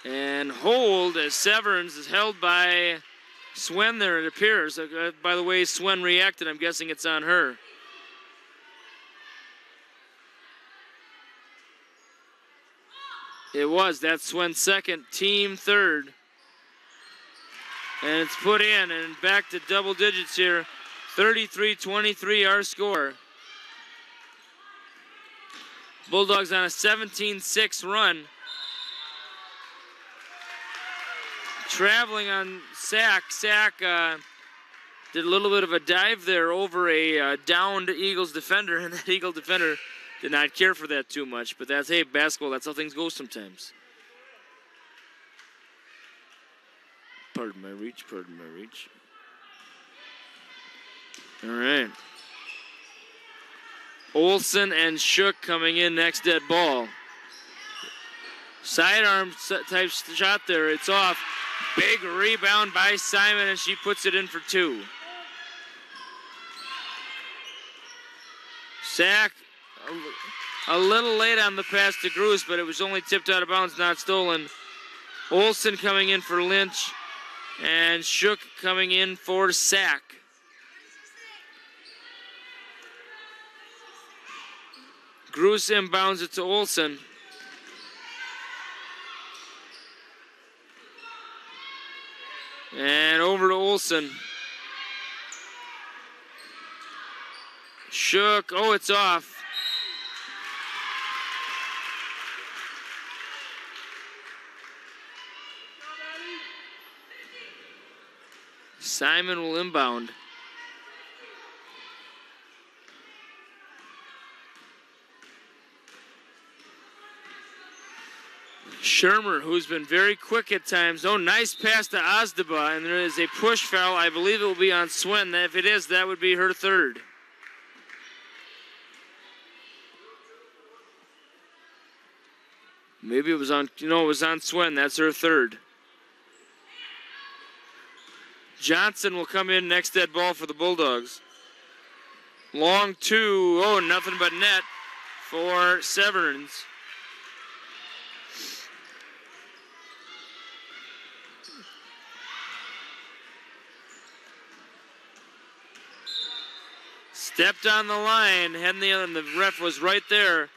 And hold as Severns is held by Swen there, it appears. By the way, Swen reacted. I'm guessing it's on her. It was. That's Swen's second, team third. And it's put in and back to double digits here. 33-23 our score. Bulldogs on a 17-6 run. Traveling on Sack. Sack did a little bit of a dive there over a downed Eagles defender, and that Eagle defender did not care for that too much. But that's, hey, basketball, that's how things go sometimes. Pardon my reach, pardon my reach. All right. Olsen and Shook coming in next dead ball. Sidearm type shot there, it's off. Big rebound by Simon, and she puts it in for two. Sack a little late on the pass to Gruce, but it was only tipped out of bounds, not stolen. Olsen coming in for Lynch, and Shook coming in for Sack. Gruce inbounds it to Olsen. And over to Olsen. Shook, oh, it's off. Simon will inbound. Shermer, who's been very quick at times. Oh, nice pass to Ozdaba, and there is a push foul. I believe it will be on Swen. If it is, that would be her third. Maybe it was on, no, it was on Swen. That's her third. Johnson will come in next dead ball for the Bulldogs. Long two, oh, nothing but net for Severns. Stepped on the line, and the ref was right there.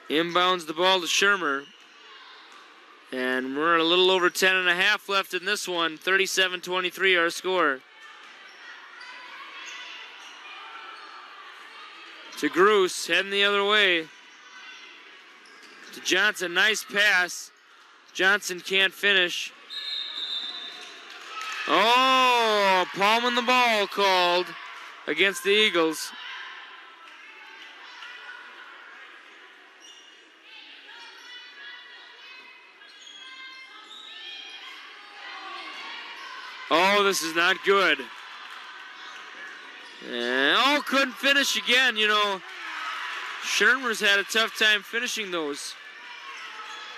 Inbounds the ball to Shermer. And we're a little over 10.5 left in this one. 37-23 our score. To Gruce, heading the other way. To Johnson. Nice pass. Johnson can't finish. Oh, palming the ball called against the Eagles. Oh, this is not good. And, couldn't finish again, you know. Shermer's had a tough time finishing those.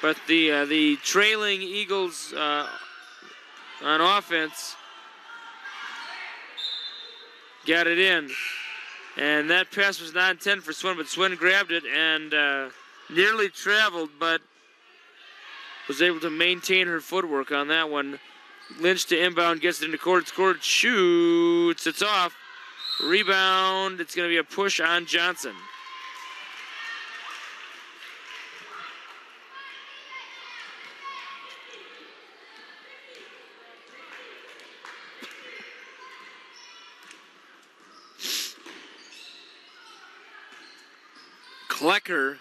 But the trailing Eagles on offense got it in. And that pass was not intended for Swin, but Swin grabbed it and nearly traveled, but was able to maintain her footwork on that one. Lynch to inbound, gets it into court. Court shoots. It's off. Rebound. It's going to be a push on Johnson. Klecker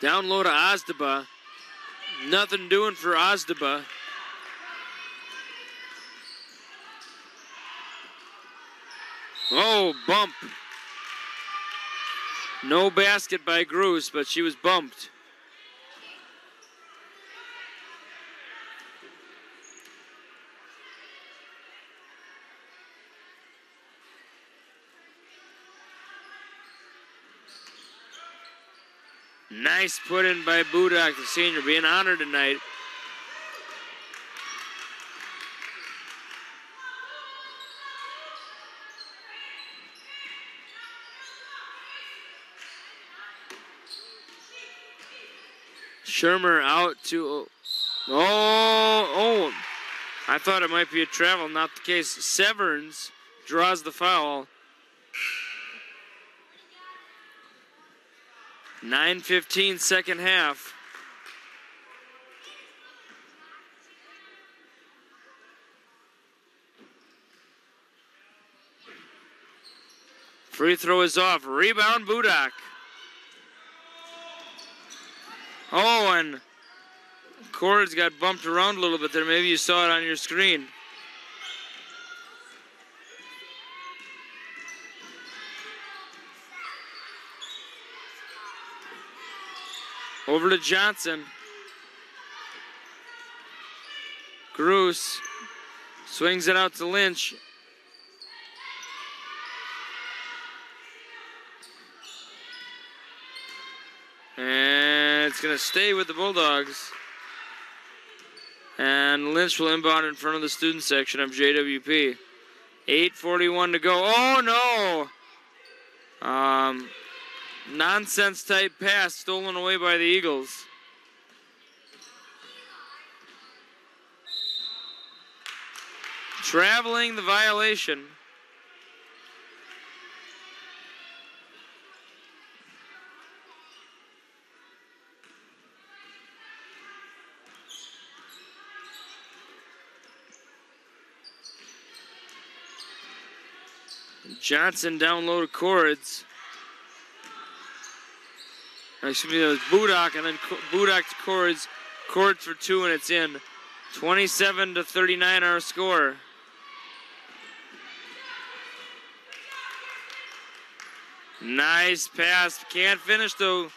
down low to Ozdaba. Nothing doing for Ozdaba. Oh, bump. No basket by Gruce, but she was bumped. Nice put in by Budak, the senior, being honored tonight. Shermer out to, I thought it might be a travel, not the case. Severns draws the foul. 9:15 second half. Free throw is off. Rebound Budak. Oh, and Cords got bumped around a little bit there. Maybe you saw it on your screen. Over to Johnson. Gruce swings it out to Lynch. And it's going to stay with the Bulldogs. And Lynch will inbound in front of the student section of JWP. 8:41 to go. Oh, no! Nonsense type pass stolen away by the Eagles. Traveling the violation. Johnson down low to Cords. Excuse me, that was Budak, and then Budak to Cords. Cords for two, and it's in. 27-39 our score. Nice pass. Can't finish, though.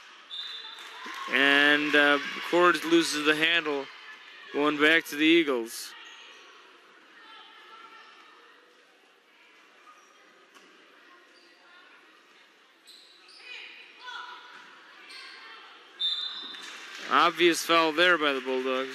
And Cords loses the handle. Going back to the Eagles. Obvious foul there by the Bulldogs.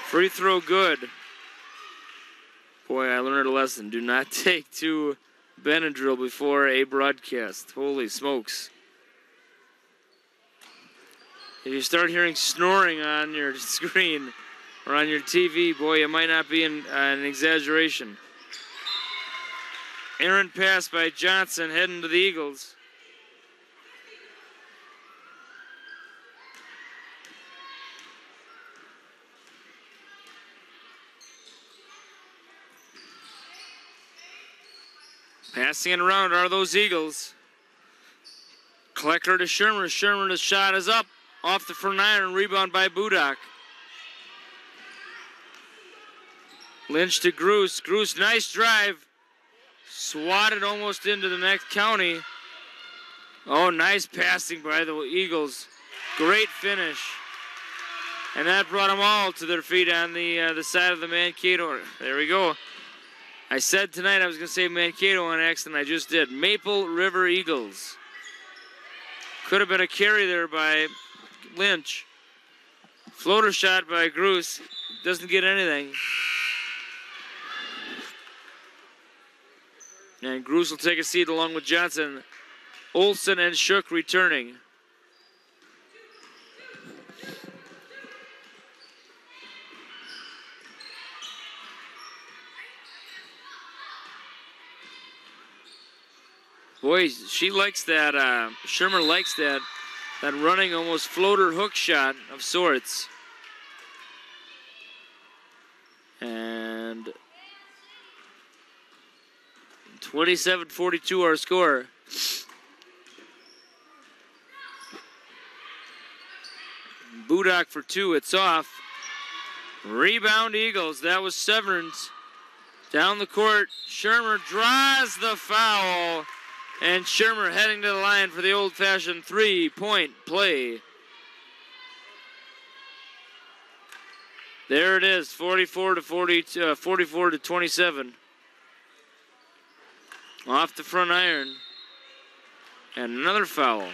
Free throw good. Boy, I learned a lesson. Do not take two Benadryl before a broadcast. Holy smokes. If you start hearing snoring on your screen or on your TV, boy, it might not be an exaggeration. Errant pass by Johnson heading to the Eagles. Passing it around are those Eagles. Kleckler to Shermer. Shermer, the shot is up. Off the front iron. Rebound by Budak. Lynch to Gruce. Gruce, nice drive. Swatted almost into the next county. Oh, nice passing by the Eagles. Great finish. And that brought them all to their feet on the side of the Mankato. There we go. I said tonight I was going to say Mankato on accident. I just did. Maple River Eagles. Could have been a carry there by Lynch. Floater shot by Gruce. Doesn't get anything. And Gruce will take a seat along with Johnson. Olsen and Shook returning. Boy, she likes that, Shermer likes that running almost floater hook shot of sorts. And 27-42 our score. Budak for two, it's off. Rebound Eagles, that was Severance. Down the court, Shermer draws the foul. And Shermer heading to the line for the old-fashioned three-point play. There it is, 44 to 27. Off the front iron. And another foul.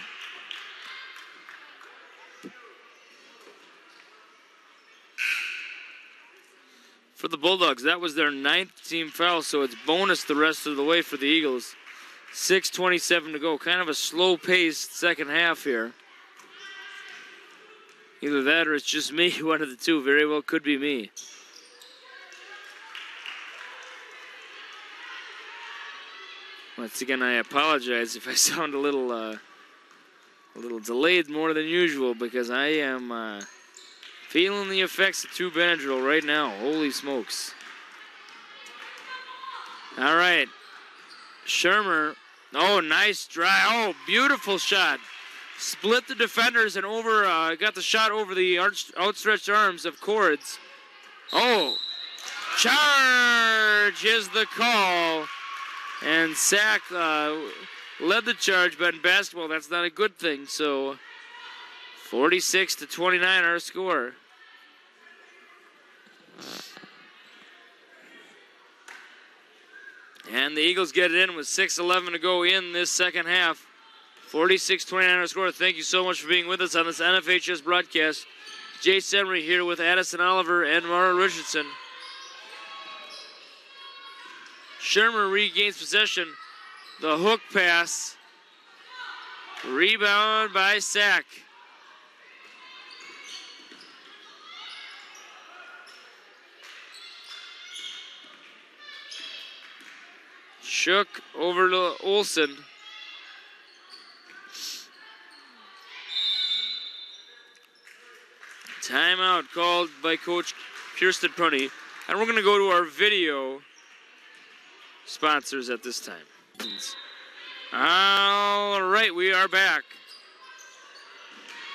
For the Bulldogs, that was their 9th team foul, so it's bonus the rest of the way for the Eagles. 6:27 to go. Kind of a slow-paced second half here. Either that or it's just me, one of the two. Very well could be me. Once again, I apologize if I sound a little delayed more than usual because I am feeling the effects of 2 Benadryl right now. Holy smokes. All right. Shermer, oh, nice drive. Oh, beautiful shot. Split the defenders and got the shot over the outstretched arms of Cords. Oh, charge is the call. And Sack led the charge, but in basketball, that's not a good thing. So 46 to 29 our score. And the Eagles get it in with 6:11 to go in this second half. 46-29 our score. Thank you so much for being with us on this NFHS broadcast. Jay Semery here with Addison Oliver and Mara Richardson. Shermer regains possession. The hook pass. Rebound by Sack. Shook over to Olsen. Timeout called by Coach Kirsten Prunty. And we're going to go to our video sponsors at this time. All right, we are back.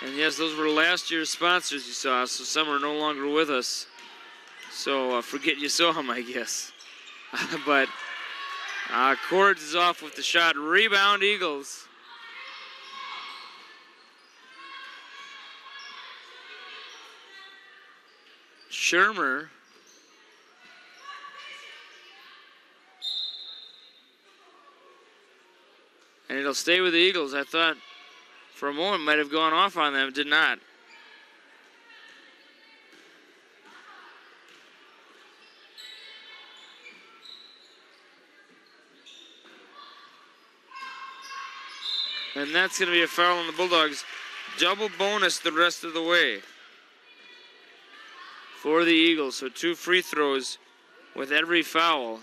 And yes, those were last year's sponsors you saw, so some are no longer with us. So forget you saw them, I guess. But Cords is off with the shot. Rebound Eagles. Shermer. And it'll stay with the Eagles. I thought for a moment might have gone off on them. It did not. And that's going to be a foul on the Bulldogs. Double bonus the rest of the way for the Eagles. So 2 free throws with every foul.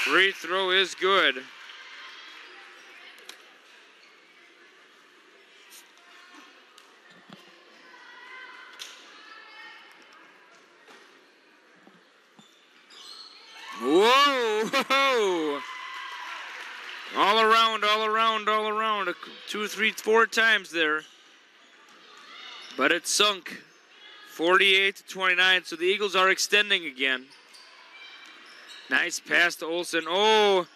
Free throw is good. Whoa! All around, all around, all around. 2, 3, 4 times there. But it sunk. 48-29, so the Eagles are extending again. Nice pass to Olsen. Oh,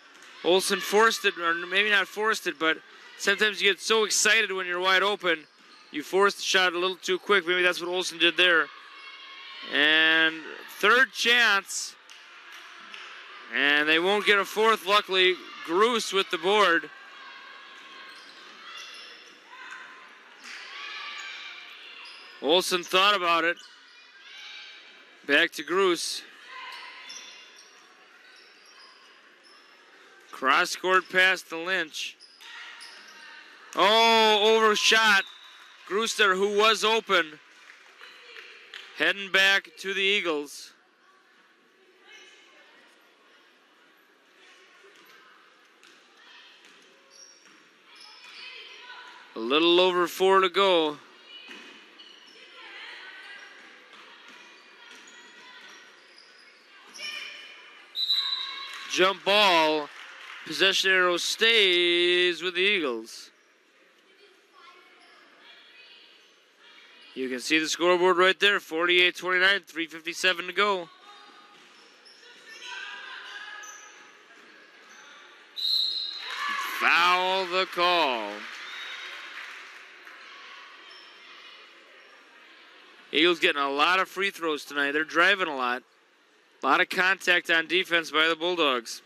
Olsen forced it, or maybe not forced it, but sometimes you get so excited when you're wide open, you force the shot a little too quick. Maybe that's what Olsen did there. And third chance. And they won't get a fourth, luckily. Groos with the board. Olsen thought about it. Back to Groos. Cross-court pass to Lynch. Oh, overshot. Grooster, who was open. Heading back to the Eagles. A little over 4 to go. Jump ball. Possession arrow stays with the Eagles. You can see the scoreboard right there. 48-29, 3:57 to go. Foul the call. Eagles getting a lot of free throws tonight. They're driving a lot. A lot of contact on defense by the Bulldogs.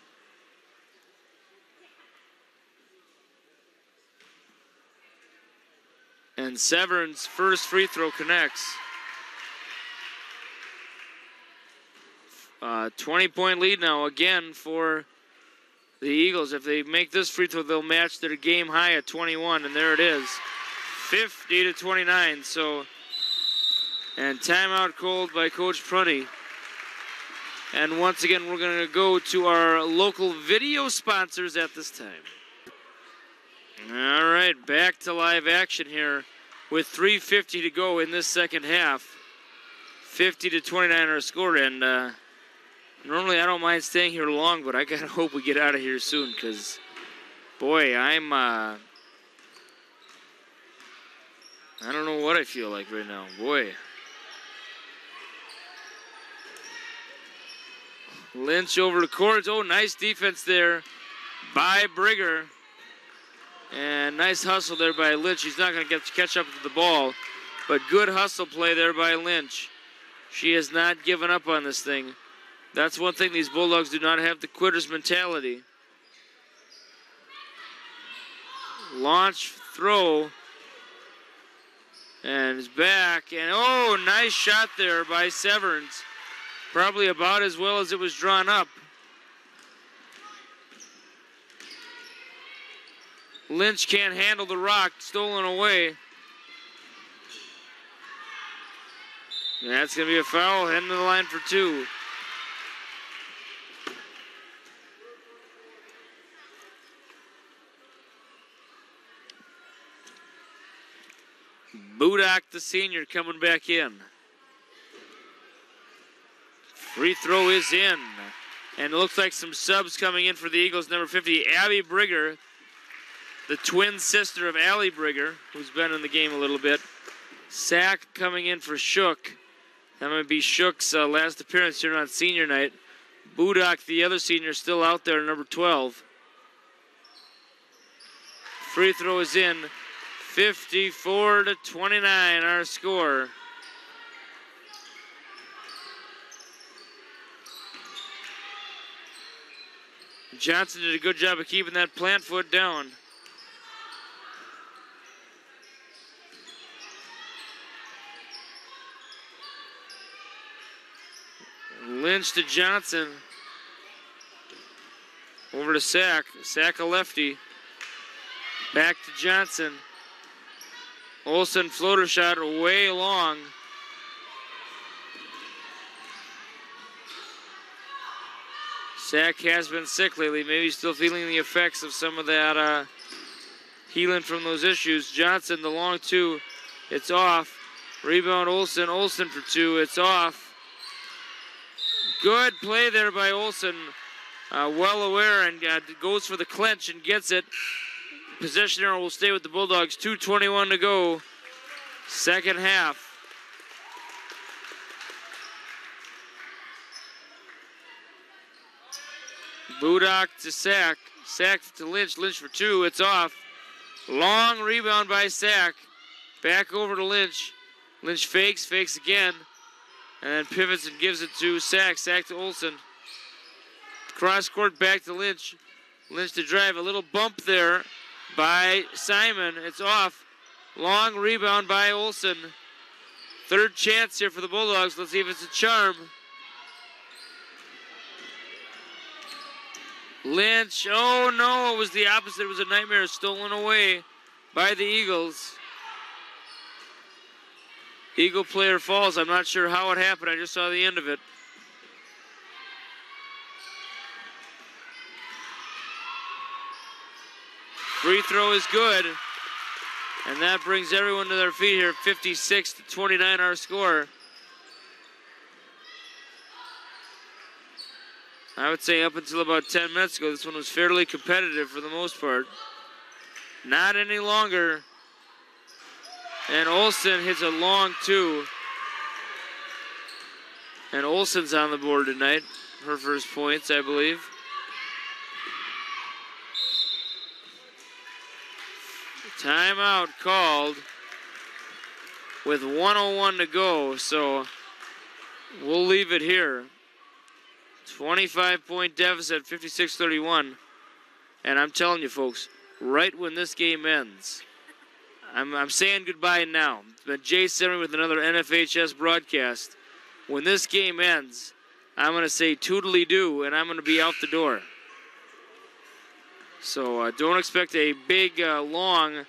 And Severn's first free throw connects. 20-point lead now again for the Eagles. If they make this free throw, they'll match their game high at 21, and there it is. 50-29, so... And timeout called by Coach Prunty. And once again, we're going to go to our local video sponsors at this time. All right, back to live action here with 3:50 to go in this second half. 50-29 our score, and normally I don't mind staying here long, but I gotta hope we get out of here soon, because, boy, I don't know what I feel like right now, boy. Lynch over the court. Oh, nice defense there by Brigger. And nice hustle there by Lynch. He's not going to catch up to the ball. But good hustle play there by Lynch. She has not given up on this thing. That's one thing, these Bulldogs do not have the quitter's mentality. Launch, throw. And is back. And oh, nice shot there by Severns. Probably about as well as it was drawn up. Lynch can't handle the rock, stolen away. That's going to be a foul, heading to the line for 2. Budak, the senior, coming back in. Free throw is in. And it looks like some subs coming in for the Eagles. Number 50, Abby Brigger, the twin sister of Allie Brigger, who's been in the game a little bit. Sack coming in for Shook. That might be Shook's last appearance here on senior night. Budak, the other senior, still out there, number 12. Free throw is in. 54-29, our score. Johnson did a good job of keeping that plant foot down. Lynch to Johnson. Over to Sack. Sack a lefty. Back to Johnson. Olsen floater shot way long. Sack has been sick lately. Maybe still feeling the effects of some of that healing from those issues. Johnson, the long 2. It's off. Rebound Olsen. Olsen for 2. It's off. Good play there by Olsen. well aware and goes for the clinch and gets it. Possession arrow will stay with the Bulldogs. 2:21 to go. Second half. Budak to Sack. Sack to Lynch. Lynch for two. It's off. Long rebound by Sack. Back over to Lynch. Lynch fakes again. And then pivots and gives it to Sack. Sack to Olsen. Cross court back to Lynch. Lynch to drive. A little bump there by Simon. It's off. Long rebound by Olsen. Third chance here for the Bulldogs. Let's see if it's a charm. Lynch. Oh no, it was the opposite. It was a nightmare stolen away by the Eagles. Eagle player falls. I'm not sure how it happened. I just saw the end of it. Free throw is good. And that brings everyone to their feet here. 56-29 our score. I would say up until about 10 minutes ago, this one was fairly competitive for the most part. Not any longer. And Olsen hits a long two. And Olsen's on the board tonight. Her first points, I believe. Timeout called with 1:01 to go, so we'll leave it here. 25-point deficit, 56-31. And I'm telling you, folks, right when this game ends, I'm saying goodbye now. It's been Jay Simmer with another NFHS broadcast. When this game ends, I'm going to say toodly-doo, and I'm going to be out the door. So don't expect a big, long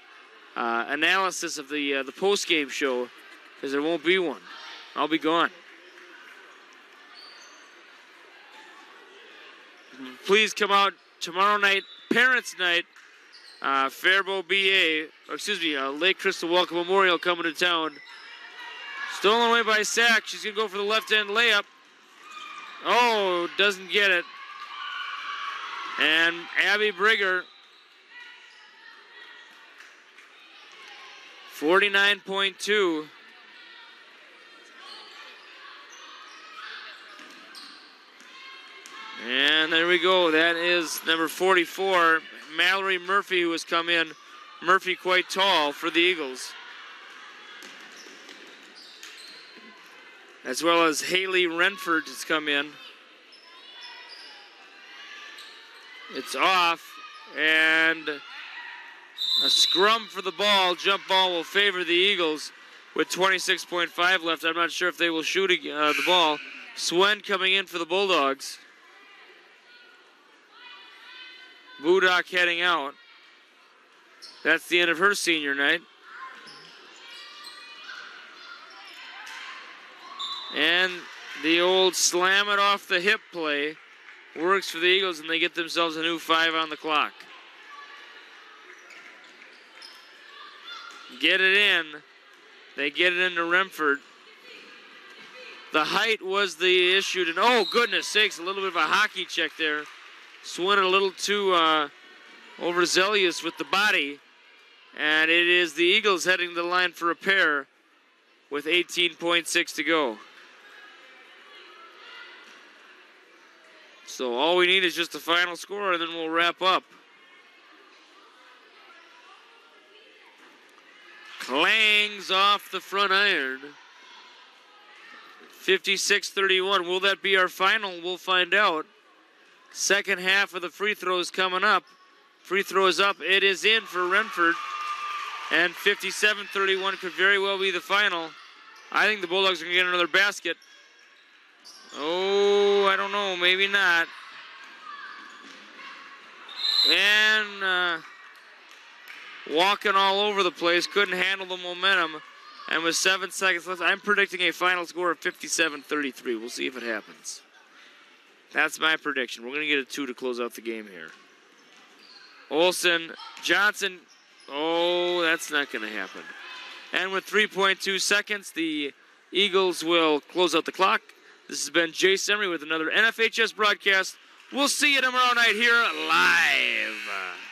analysis of the post-game show, because there won't be one. I'll be gone. Please come out tomorrow night, Parents' Night, Faribault BA, Lake Crystal Welcome Memorial coming to town. Stolen away by Sack. She's going to go for the left-hand layup. Oh, doesn't get it. And Abby Brigger, 49.2. And there we go. That is number 44, Mallory Murphy, who has come in. Murphy quite tall for the Eagles. As well as Haley Renford has come in. It's off, and a scrum for the ball. Jump ball will favor the Eagles with 26.5 left. I'm not sure if they will shoot the ball. Swen coming in for the Bulldogs. Budak heading out. That's the end of her senior night. And the old slam it off the hip play works for the Eagles, and they get themselves a new 5 on the clock. Get it in. They get it into Remford. The height was the issue. Oh, goodness sakes, a little bit of a hockey check there. Swin a little too overzealous with the body. And it is the Eagles heading to the line for a pair with 18.6 to go. So all we need is just the final score, and then we'll wrap up. Clangs off the front iron. 56-31. Will that be our final? We'll find out. Second half of the free throws coming up. Free throw is up. It is in for Renford. And 57-31 could very well be the final. I think the Bulldogs are going to get another basket. Oh, I don't know. Maybe not. And walking all over the place. Couldn't handle the momentum. And with 7 seconds left, I'm predicting a final score of 57-33. We'll see if it happens. That's my prediction. We're going to get a 2 to close out the game here. Olsen, Johnson. Oh, that's not going to happen. And with 3.2 seconds, the Eagles will close out the clock. This has been Jay Emery with another NFHS broadcast We'll see you tomorrow night here live.